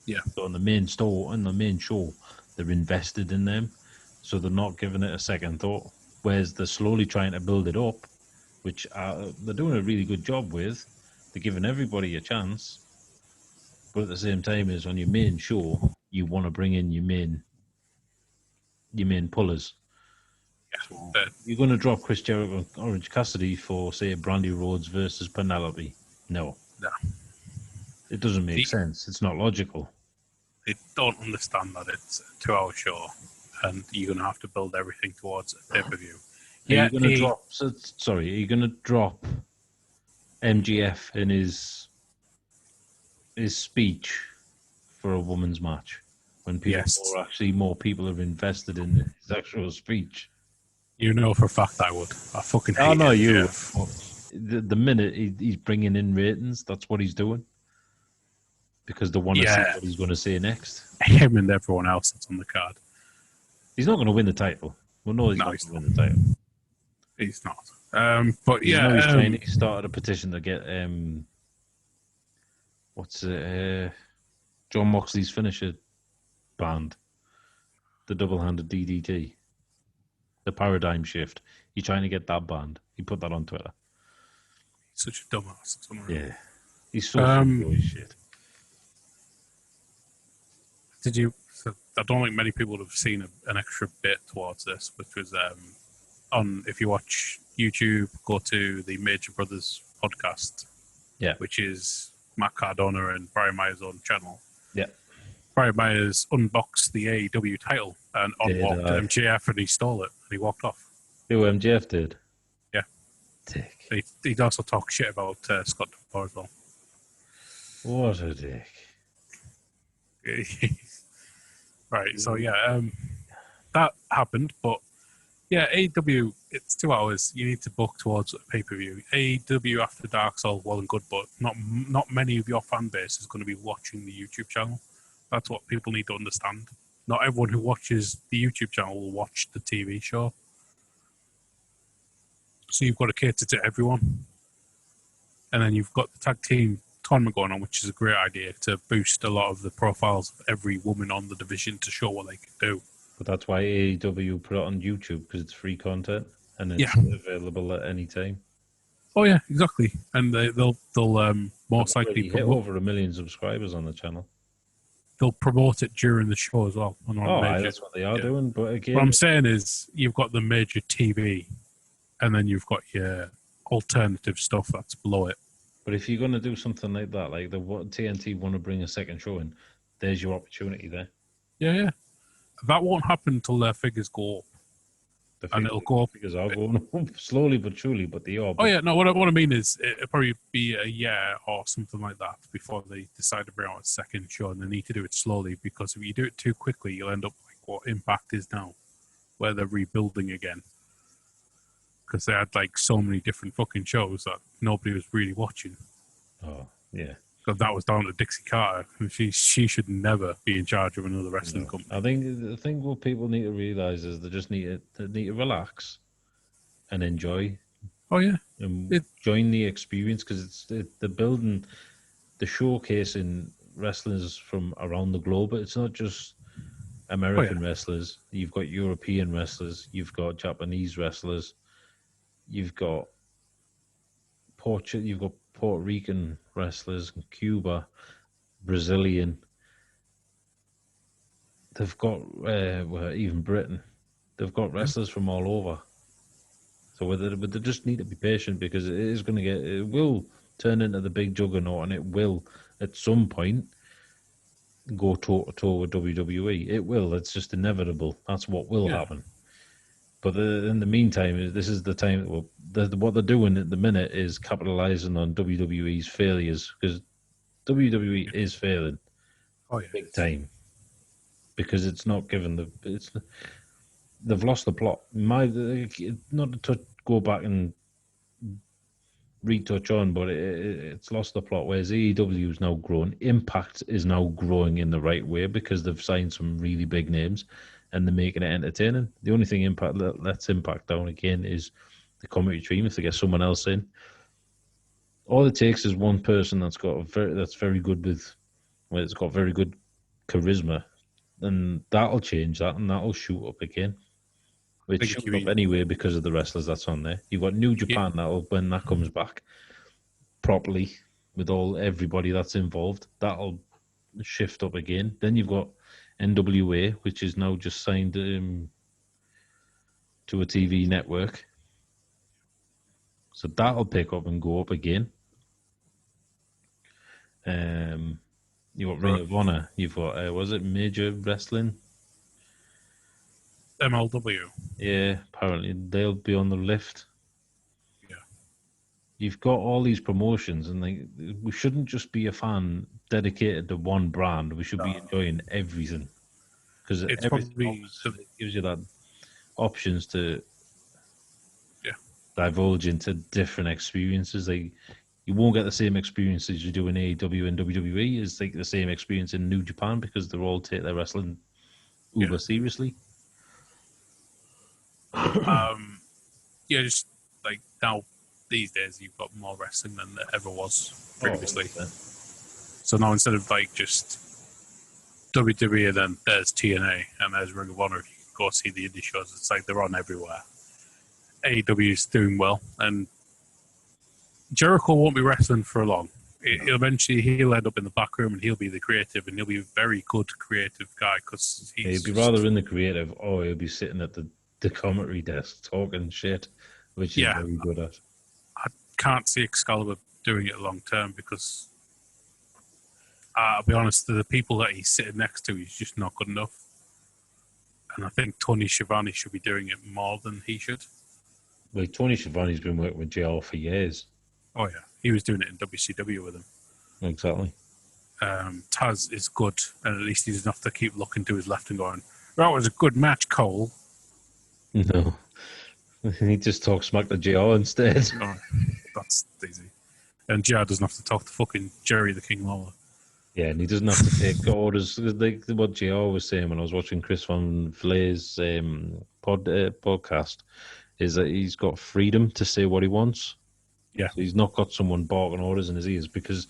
Yeah. So on the main show, they're invested in them, so they're not giving it a second thought. Whereas they're slowly trying to build it up, which they're doing a really good job with. They're giving everybody a chance, but at the same time, is on your main show, you want to bring in your main pullers. Yeah, so you're going to drop Chris Jericho and Orange Cassidy for, say, Brandy Rhodes versus Penelope? No. It doesn't make sense. It's not logical. They don't understand that it's a 2-hour show, and you're going to have to build everything towards a pay-per-view. Are you going to drop MGF in his speech for a woman's match when more people are invested in his actual speech? You know for a fact I would. I fucking hate MGF. The minute he's bringing in ratings, that's what he's doing. Because they want to see what he's going to say next. Him and everyone else that's on the card. He's not going to win the title. Well, no, he's not going to win the title. He's not. But he's he started a petition to get John Moxley's finisher banned. The double-handed DDT. The paradigm shift. He's trying to get that banned. He put that on Twitter. He's such a dumbass. Yeah. He's so full of shit. Did you... I don't think many people have seen an extra bit towards this, which was on, if you watch YouTube, go to the Major Brothers podcast, Yeah. which is Matt Cardona and Brian Myers' own channel. Yeah. Brian Myers unboxed the AEW title and unwalked MJF, and he stole it and he walked off. Who MJF did? Yeah. Dick. He'd also talk shit about Scott D'Amore as well. What a dick. Right, so yeah, that happened, but yeah, AEW, it's 2 hours. You need to book towards a pay-per-view. AEW After Dark's all well and good, but not many of your fan base is going to be watching the YouTube channel. That's what people need to understand. Not everyone who watches the YouTube channel will watch the TV show. So you've got to cater to everyone. And then you've got the tag team tournament going on, which is a great idea to boost a lot of the profiles of every woman on the division to show what they can do. But that's why AEW put it on YouTube, because it's free content and it's available at any time. Oh yeah, exactly. And they'll most likely hit over 1 million subscribers on the channel. They'll promote it during the show as well. That's what they are doing. But again, what I'm saying is, you've got the major TV, and then you've got your alternative stuff that's below it. But if you're going to do something like that, like TNT want to bring a second show in, there's your opportunity there. Yeah. That won't happen until their figures go up. And it'll go up. Figures are going up slowly but surely, but they are. Oh, yeah. No, what I mean is it'll probably be a year or something like that before they decide to bring out a second show, and they need to do it slowly, because if you do it too quickly, you'll end up like what Impact is now, where they're rebuilding again. Because they had like so many different fucking shows that nobody was really watching. Oh, yeah. Because that was down to Dixie Carter. She should never be in charge of another wrestling company. I think what people need to realise is they just need to relax and enjoy. Oh, yeah. And join the experience, because they're building, the showcasing wrestlers from around the globe. It's not just American wrestlers. You've got European wrestlers. You've got Japanese wrestlers. You've got Puerto Rican wrestlers, Cuba, Brazilian. They've got even Britain. They've got wrestlers from all over. So they just need to be patient, because it will turn into the big juggernaut, and it will at some point go toe to toe with WWE. It will. It's just inevitable. That's what will happen. But in the meantime, this is the time. What they're doing at the minute is capitalizing on WWE's failures, because WWE is failing big time, because it's not given they've lost the plot. Not to go back and retouch on, but it's lost the plot. Whereas AEW is now growing, Impact is now growing in the right way, because they've signed some really big names, and they're making it entertaining. The only thing Impact lets Impact down again is the commentary team. If they get someone else in, all it takes is one person that's very good it's got very good charisma, and that'll change that, and that'll shoot up again. It shoot up anyway because of the wrestlers that's on there. You've got New Japan when that comes back properly with everybody that's involved, that'll shift up again. Then you've got NWA, which is now just signed to a TV network. So that'll pick up and go up again. You've got Ring of Honor. You've got, was it Major Wrestling? MLW. Yeah, apparently they'll be on the lift. Yeah. You've got all these promotions, and we shouldn't just be a fan dedicated to one brand. We should be enjoying everything, because it gives you that options to divulge into different experiences. You won't get the same experiences you do in AEW and WWE as the same experience in New Japan, because they all take their wrestling uber seriously. Just like now these days you've got more wrestling than there ever was previously. So now instead of like just WWE, then there's TNA and there's Ring of Honor. If you go see the indie shows, it's like they're on everywhere. AEW is doing well, and Jericho won't be wrestling for long. Eventually, he'll end up in the back room and he'll be the creative, and he'll be a very good creative guy because He'd be rather in the creative, or he'll be sitting at the commentary desk talking shit, which he's very good at. I can't see Excalibur doing it long term because, I'll be honest, the people that he's sitting next to, he's just not good enough. And I think Tony Schiavone should be doing it more than he should. Well, Tony Schiavone's been working with JR for years. Oh, yeah. He was doing it in WCW with him. Exactly. Taz is good, and at least he's enough to keep looking to his left and going, that was a good match, Cole. No. He just talks smack to JR instead. Oh, that's easy. And JR doesn't have to talk to fucking Jerry the King Lawler. Yeah, and he doesn't have to take orders. Like what JR was saying when I was watching Chris Van Vlee's podcast, is that he's got freedom to say what he wants. Yeah. So he's not got someone barking orders in his ears, because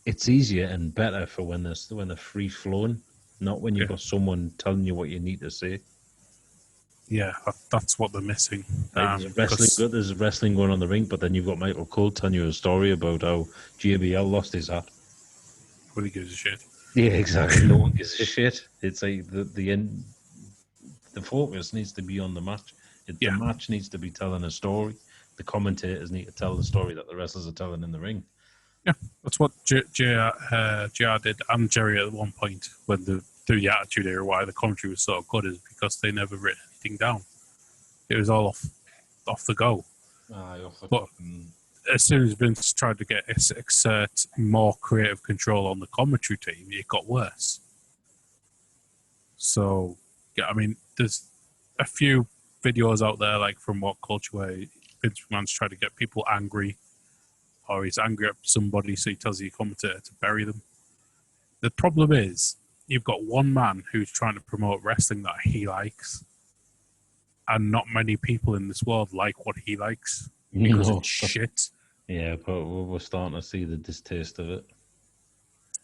it's easier and better for when they're free flowing, not when you've got someone telling you what you need to say. Yeah, that's what they're missing. There's wrestling going on in the ring, but then you've got Michael Cole telling you a story about how JBL lost his hat. Nobody gives a shit. Yeah, exactly. No one gives a shit. It's like the end. The focus needs to be on the match. The match needs to be telling a story. The commentators need to tell the story that the wrestlers are telling in the ring. Yeah, that's what JR did, and Jerry at one point when through the Attitude Era, why the commentary was so good is because they never written anything down. It was all off the go. But as soon as Vince tried to exert more creative control on the commentary team, it got worse. So, yeah, I mean, there's a few videos out there, like from What Culture, where Vince McMahon's tried to get people angry, or he's angry at somebody, so he tells the commentator to bury them. The problem is, you've got one man who's trying to promote wrestling that he likes, and not many people in this world like what he likes because it's shit. Yeah, but we're starting to see the distaste of it.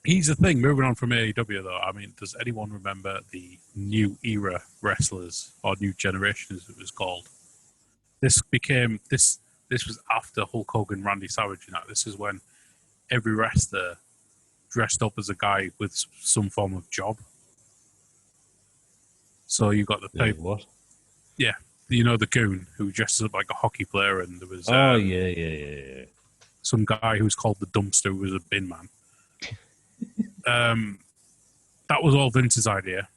Here's the thing, moving on from AEW though, I mean, does anyone remember the New Era wrestlers, or New Generation as it was called? This was after Hulk Hogan, Randy Savage, and that. This is when every wrestler dressed up as a guy with some form of job. So you got the paper. What? Yeah, you know the Goon who dresses up like a hockey player, and there was yeah. some guy who was called the Dumpster, who was a bin man. That was all Vince's idea.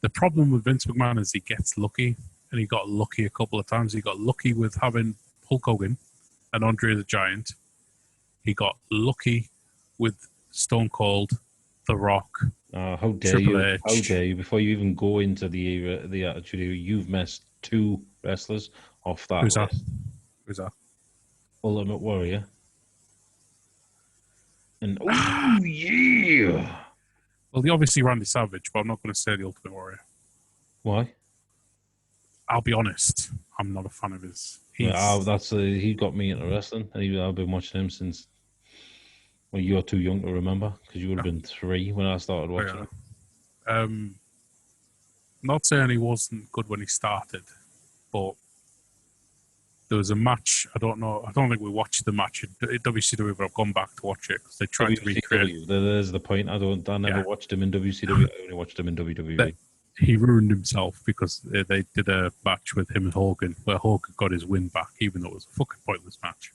The problem with Vince McMahon is he gets lucky, and he got lucky a couple of times. He got lucky with having Hulk Hogan and Andre the Giant. He got lucky with Stone Cold, The Rock, how dare Triple you? H. How dare you? Before you even go into the Attitude Era, you've messed two wrestlers off that Who's list. Who's that? Ultimate Warrior. And oh yeah. Well, obviously Randy Savage, but I'm not going to say the Ultimate Warrior. Why? I'll be honest, I'm not a fan of his. He got me into wrestling, and I've been watching him since. Well, you're too young to remember because you would have been 3 when I started watching him. Not saying he wasn't good when he started, but there was a match. I don't think we watched the match at WCW, but I've gone back to watch it because they tried to recreate. There's the point. I never watched him in WCW. I only watched him in WWE. He ruined himself because they did a match with him and Hogan where Hogan got his win back, even though it was a fucking pointless match.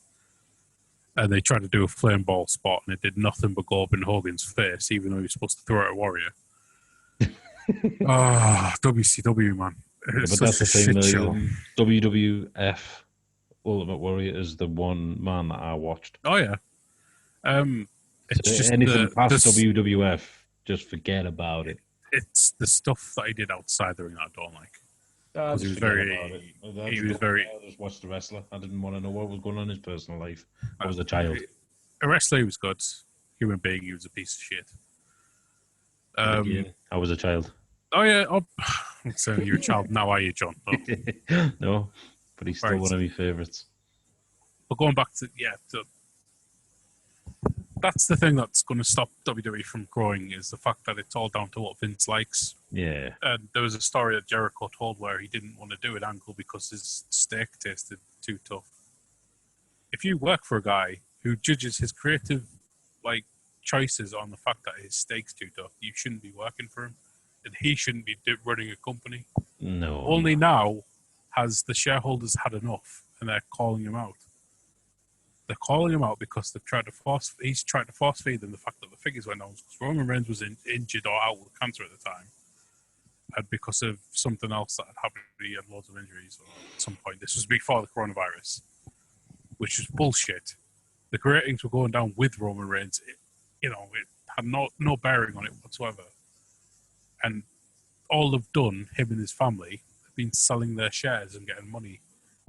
And they tried to do a flame ball spot, and it did nothing but go up in Hogan's face, even though he was supposed to throw it at Warrior. WCW, man. But that's the thing. WWF Ultimate Warrior is the one man that I watched. Oh, yeah. It's just anything past WWF, just forget about it. It's the stuff that he did outside the ring that I don't like. He was very. I just watched the wrestler. I didn't want to know what was going on in his personal life. I was a child. A wrestler, he was good. Human being, he was a piece of shit. I was a child. Oh yeah, I'm saying you're a child now, are you, John? No, no, but he's still one of my favourites. But going back to that's the thing that's going to stop WWE from growing is the fact that it's all down to what Vince likes. Yeah. And there was a story that Jericho told where he didn't want to do an angle because his steak tasted too tough. If you work for a guy who judges his creative choices on the fact that his steak's too tough. You shouldn't be working for him, and he shouldn't be running a company. No. Only now has the shareholders had enough, and they're calling him out. They're calling him out because he's tried to force feed them the fact that the figures went down because Roman Reigns was injured or out with cancer at the time, and because of something else that had happened, he had loads of injuries at some point. This was before the coronavirus, which was bullshit. The ratings were going down with Roman Reigns. It had no bearing on it whatsoever. And all they've done, him and his family, have been selling their shares and getting money.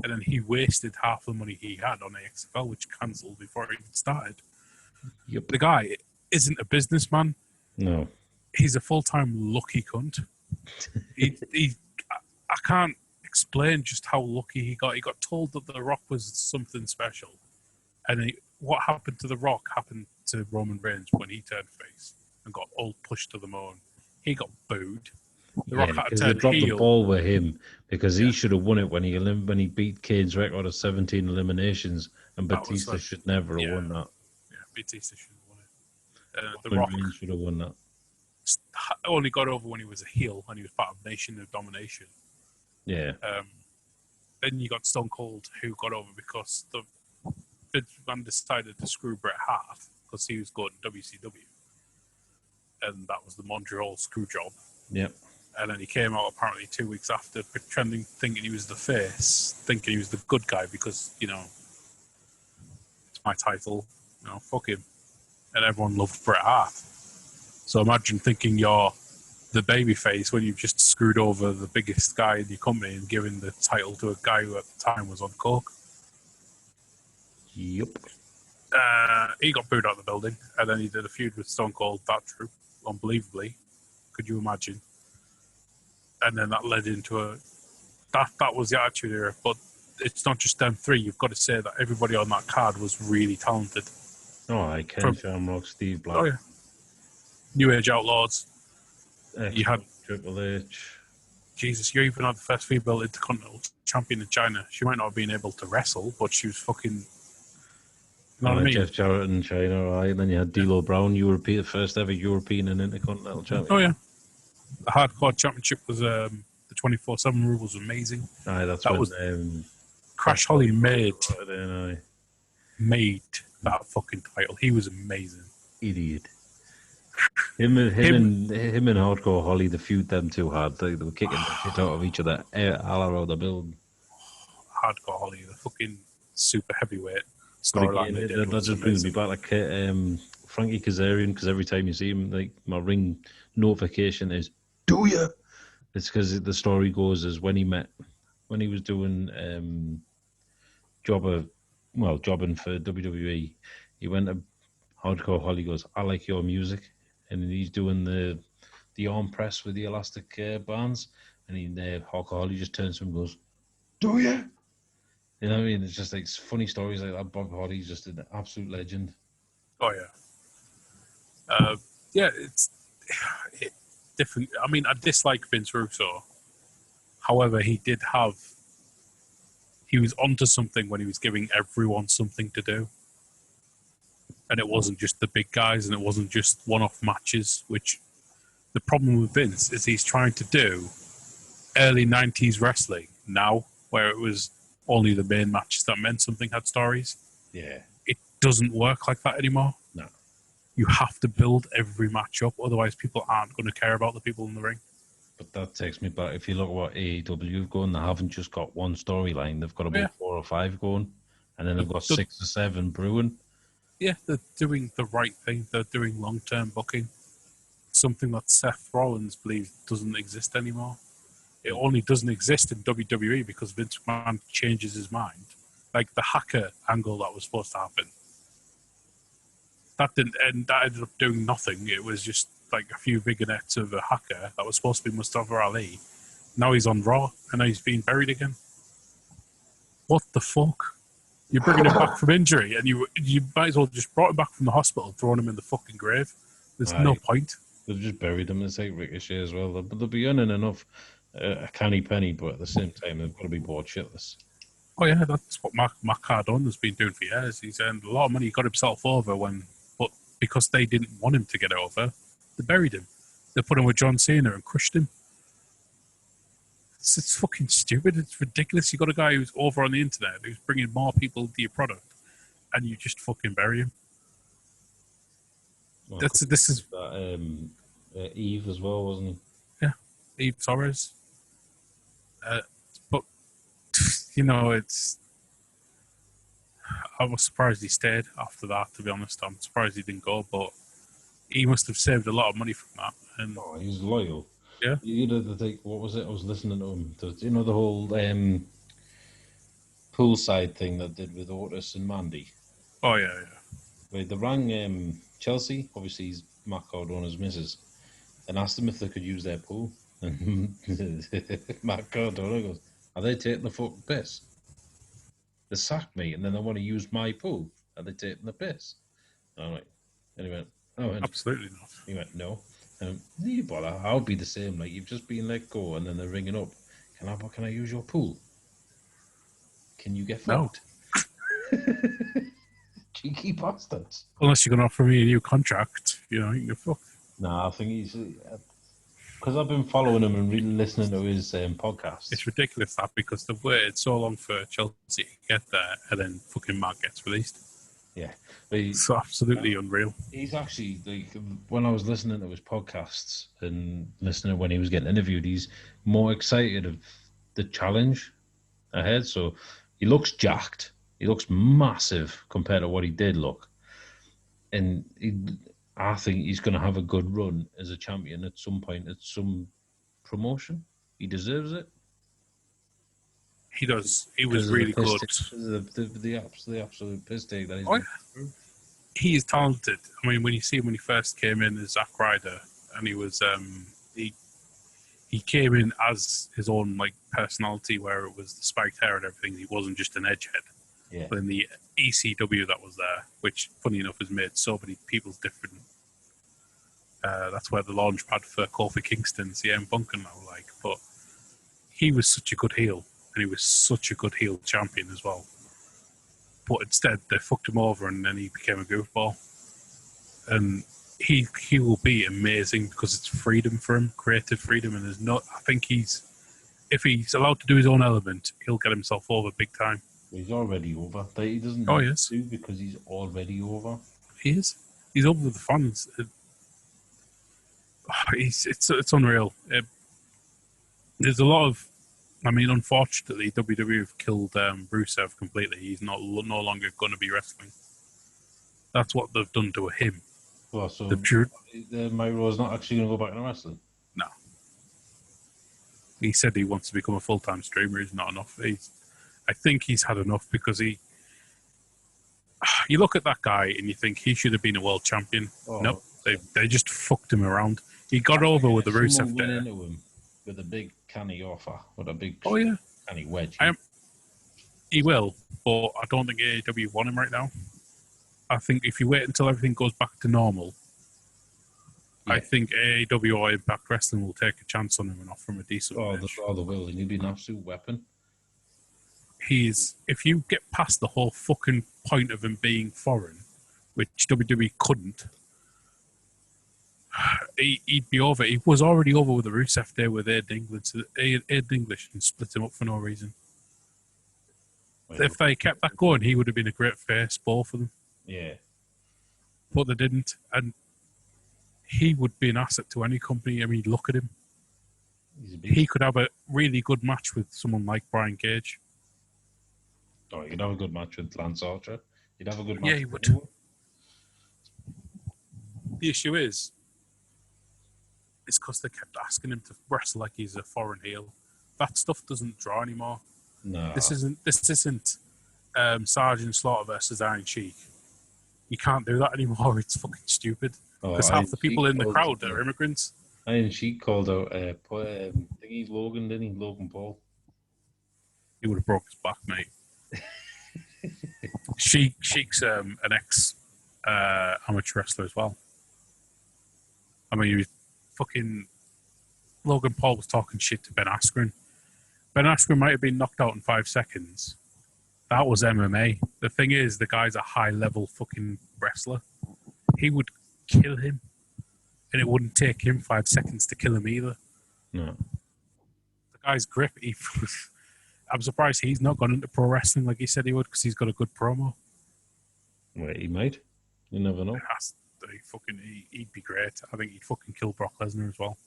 And then he wasted half the money he had on AXFL, which cancelled before it even started. Yep. The guy isn't a businessman. No. He's a full-time lucky cunt. I can't explain just how lucky he got. He got told that The Rock was something special. And what happened to The Rock happened to Roman Reigns when he turned face and got all pushed to the moon. He got booed. The Rock had to because turn they dropped heel. the ball with him because he should have won it when he beat Kane's record of 17 eliminations, and Batista should never have won that. Yeah, Batista should have won it. The Roman Rock Reigns should have won that. only got over when he was a heel and he was part of Nation of Domination. Yeah. Then you got Stone Cold, who got over because Vince McMahon decided to screw Bret Hart because he was going to WCW. And that was the Montreal screw job. Yep. And then he came out apparently 2 weeks after, pretending, thinking he was the face, thinking he was the good guy because, it's my title, fuck him. And everyone loved Bret Hart. So imagine thinking you're the baby face when you've just screwed over the biggest guy in your company and given the title to a guy who at the time was on coke. Yep. He got booed out of the building, and then he did a feud with Stone Cold, that true, unbelievably. Could you imagine? And then that led into that was the Attitude Era. But it's not just them three. You've got to say that everybody on that card was really talented. Oh, I Ken Shamrock, Steve Black. Oh, yeah. New Age Outlaws. You had Triple H. Jesus, you even had the first female Intercontinental Champion in China. She might not have been able to wrestle, but she was fucking... You know what I mean? Jeff Jarrett in China, right? And then you had D'Lo Brown, first ever European and Intercontinental Champion. Oh, yeah. The Hardcore Championship was... the 24/7 rule was amazing. Aye, that was Crash Holly made that fucking title. He was amazing. Idiot. Him and Hardcore Holly, the feud them too hard. They were kicking the shit out of each other all around the building. Hardcore Holly, the fucking super heavyweight storyline. That just brings me back like Frankie Kazarian, because every time you see him, like my ring notification is, do ya? It's because the story goes as when he was doing jobbing for WWE, he went to Hardcore Holly, goes, I like your music, and he's doing the arm press with the elastic bands, and Hardcore Holly just turns to him and goes, do ya? You know what I mean? It's just like funny stories like that. Bob Hardy's just an absolute legend. Oh yeah. It's different. I mean, I dislike Vince Russo. However, he was onto something when he was giving everyone something to do. And it wasn't just the big guys, and it wasn't just one-off matches, which the problem with Vince is he's trying to do early 90s wrestling now, where it was only the main matches that meant something had stories. Yeah. It doesn't work like that anymore. No. You have to build every match up, otherwise people aren't going to care about the people in the ring. But that takes me back. If you look at what AEW have going, they haven't just got one storyline. They've got about 4 or 5 going, and then they've got 6 or 7 brewing. Yeah, they're doing the right thing. They're doing long-term booking. Something that Seth Rollins believes doesn't exist anymore. It only doesn't exist in WWE because Vince McMahon changes his mind. Like the hacker angle that was supposed to happen. That ended up doing nothing. It was just like a few vignettes of a hacker that was supposed to be Mustafa Ali. Now he's on Raw, and now he's being buried again. What the fuck? You're bringing him back from injury, and you might as well just brought him back from the hospital, thrown him in the fucking grave. There's no point. They've just buried him. It's like Ricochet as well. They'll be earning enough a canny penny, but at the same time, they've got to be bored shitless. Oh yeah, that's what Matt Cardona's been doing for years. He's earned a lot of money. He got himself over but because they didn't want him to get over, they buried him. They put him with John Cena and crushed him. It's fucking stupid. It's ridiculous. You got a guy who's over on the internet who's bringing more people to your product, and you just fucking bury him. Well, This is that Eve as well, wasn't he? yeah, Eve Torres. But you know, I was surprised he stayed after that. To be honest, I'm surprised he didn't go, but he must have saved a lot of money from that. And He's loyal. yeah, You know, what was it? I was listening to him. You know the whole poolside thing that did with Otis and Mandy. oh yeah. Where they rang Chelsea, obviously he's Matt Cardona's missus, and asked them if they could use their pool. And Matt Cardona goes, "Are they taking the fucking piss? They sacked me, and then they want to use my pool. Are they taking the piss?" And I'm like, and he went, "Oh, Absolutely not." He went, "No." You bother? I'll be the same. Like, you've just been let go, and then they're ringing up. Can I use your pool? Can you get fucked? No. Cheeky bastards. Unless you're going to offer me a new contract, you know, you can get fucked. Nah, I think he's because I've been following him and really listening to his podcast. It's ridiculous that because they've waited so long for Chelsea to get there, and then fucking Matt gets released. Yeah, it's absolutely unreal. He's actually, like, when I was listening to his podcasts and listening to when he was getting interviewed, he's more excited of the challenge ahead. So he looks jacked. He looks massive compared to what he did look. And I think he's going to have a good run as a champion at some point, at some promotion. He deserves it. He does. He was really good. The absolute piss take that he's he is talented. I mean, when you see him when he first came in as Zack Ryder, and he was he came in as his own like personality, where it was the spiked hair and everything. He wasn't just an edgehead. Yeah. But in the ECW that was there, which funny enough has made so many people different. That's where the launch pad for Kofi Kingston, CM Punk and now, like. But he was such a good heel, and he was such a good heel champion as well. But instead, they fucked him over, and then he became a goofball. And he will be amazing because it's freedom for him, creative freedom, and there's not. I think if he's allowed to do his own element, he'll get himself over big time. He's already over. He doesn't. Oh yes, do because he's already over. He is. He's over with the fans. It's unreal. There's a lot of. I mean, unfortunately, WWE have killed Rusev completely. He's no longer going to be wrestling. That's what they've done to him. Well, so Myro's not actually going to go back into wrestling? No. He said he wants to become a full-time streamer. He's not enough. I think he's had enough because you look at that guy and you think he should have been a world champion. Nope. They just fucked him around. He got over with the Rusev there. Into him with a big canny offer, with a big canny wedge. He will, but I don't think AEW want him right now. I think if you wait until everything goes back to normal, I think AEW or Impact Wrestling will take a chance on him and offer him a decent match. They will. He'll be an absolute weapon. If you get past the whole fucking point of him being foreign, which WWE couldn't, he'd be over. He was already over with the Rusev Day with Aiden English and split him up for no reason. If they kept that going, he would have been a great face, both of them. Yeah. But they didn't, and he would be an asset to any company. I mean, look at him. He could have a really good match with someone like Brian Cage. Oh, you'd have a good match with Lance Archer. You'd have a good match. Yeah, he would. The issue is because they kept asking him to wrestle like he's a foreign heel. That stuff doesn't draw anymore. No. This isn't Sergeant Slaughter versus Iron Sheik. You can't do that anymore. It's fucking stupid. Because half the people in the crowd are immigrants. Iron Sheik called out Logan, didn't he? Logan Paul. He would have broke his back, mate. Sheik's an ex amateur wrestler as well. I mean, he was fucking Logan Paul was talking shit to Ben Askren. Ben Askren might have been knocked out in 5 seconds, That was MMA. The thing is, the guy's a high-level fucking wrestler. He would kill him, and it wouldn't take him 5 seconds to kill him either. No. The guy's grip, I'm surprised he's not gone into pro wrestling like he said he would, because he's got a good promo. Wait, he might. You never know. He'd be great. I think he'd fucking kill Brock Lesnar as well.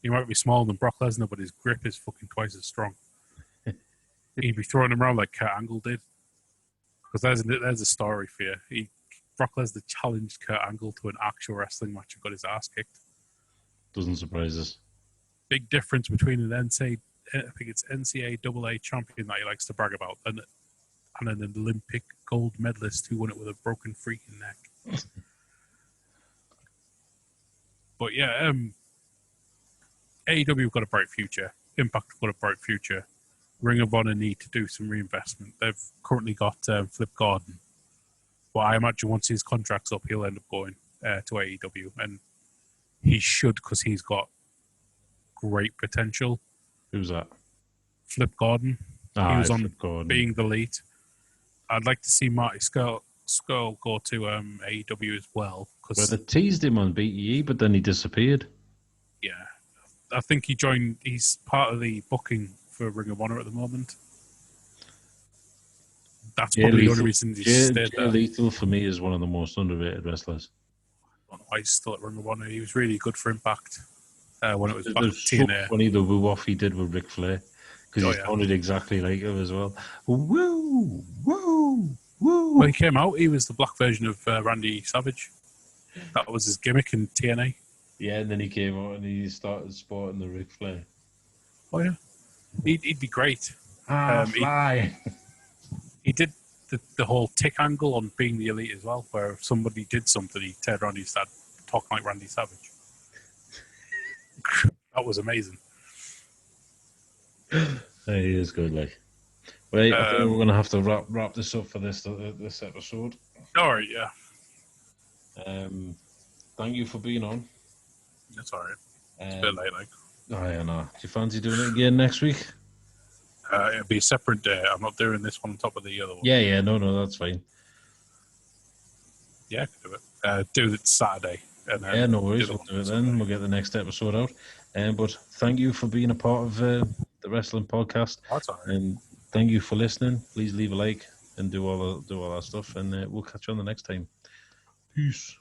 He might be smaller than Brock Lesnar, but his grip is fucking twice as strong. He'd be throwing him around like Kurt Angle did. Because there's a story for you. Brock Lesnar challenged Kurt Angle to an actual wrestling match and got his ass kicked. Doesn't surprise us. Big difference between an NCAA champion that he likes to brag about and an Olympic gold medalist who won it with a broken freaking neck. But yeah, AEW have got a bright future. Impact have got a bright future. Ring of Honor need to do some reinvestment. They've currently got Flip Gordon. But I imagine once his contract's up, he'll end up going to AEW. And he should, because he's got great potential. Who's that? Flip Gordon. He was on Gordon. Being the Lead. I'd like to see Marty Scurll go to AEW as well. Well, they teased him on BTE, but then he disappeared. Yeah. I think he's part of the booking for Ring of Honor at the moment. That's probably the only reason he's stayed there. Lethal, for me, is one of the most underrated wrestlers. I don't know why he's still at Ring of Honor. He was really good for Impact when it was back at TNA. So funny the woo-off he did with Ric Flair, because he sounded exactly like him as well. Woo! Woo! Woo! When he came out, he was the black version of Randy Savage. That was his gimmick in TNA. Yeah, and then he came out and he started sporting the Ric Flair. Oh, yeah. He'd be great. Fly! He did the whole tick angle on Being the Elite as well, where if somebody did something, he turned around and he started talking like Randy Savage. That was amazing. He is good, like. Wait, I think we're going to have to wrap this up for this episode. All right, yeah. Thank you for being on. That's all right. It's a bit late, like. Oh, yeah, no. Do you fancy doing it again next week? It'll be a separate day. I'm not doing this one on top of the other one. Yeah, no, that's fine. Yeah, I can do it. Do it Saturday. And then yeah, no worries. We'll do it then. We'll get the next episode out. But thank you for being a part of the Wrestling Podcast. That's all right. And thank you for listening. Please leave a like and do all that stuff. And we'll catch you on the next time. Peace.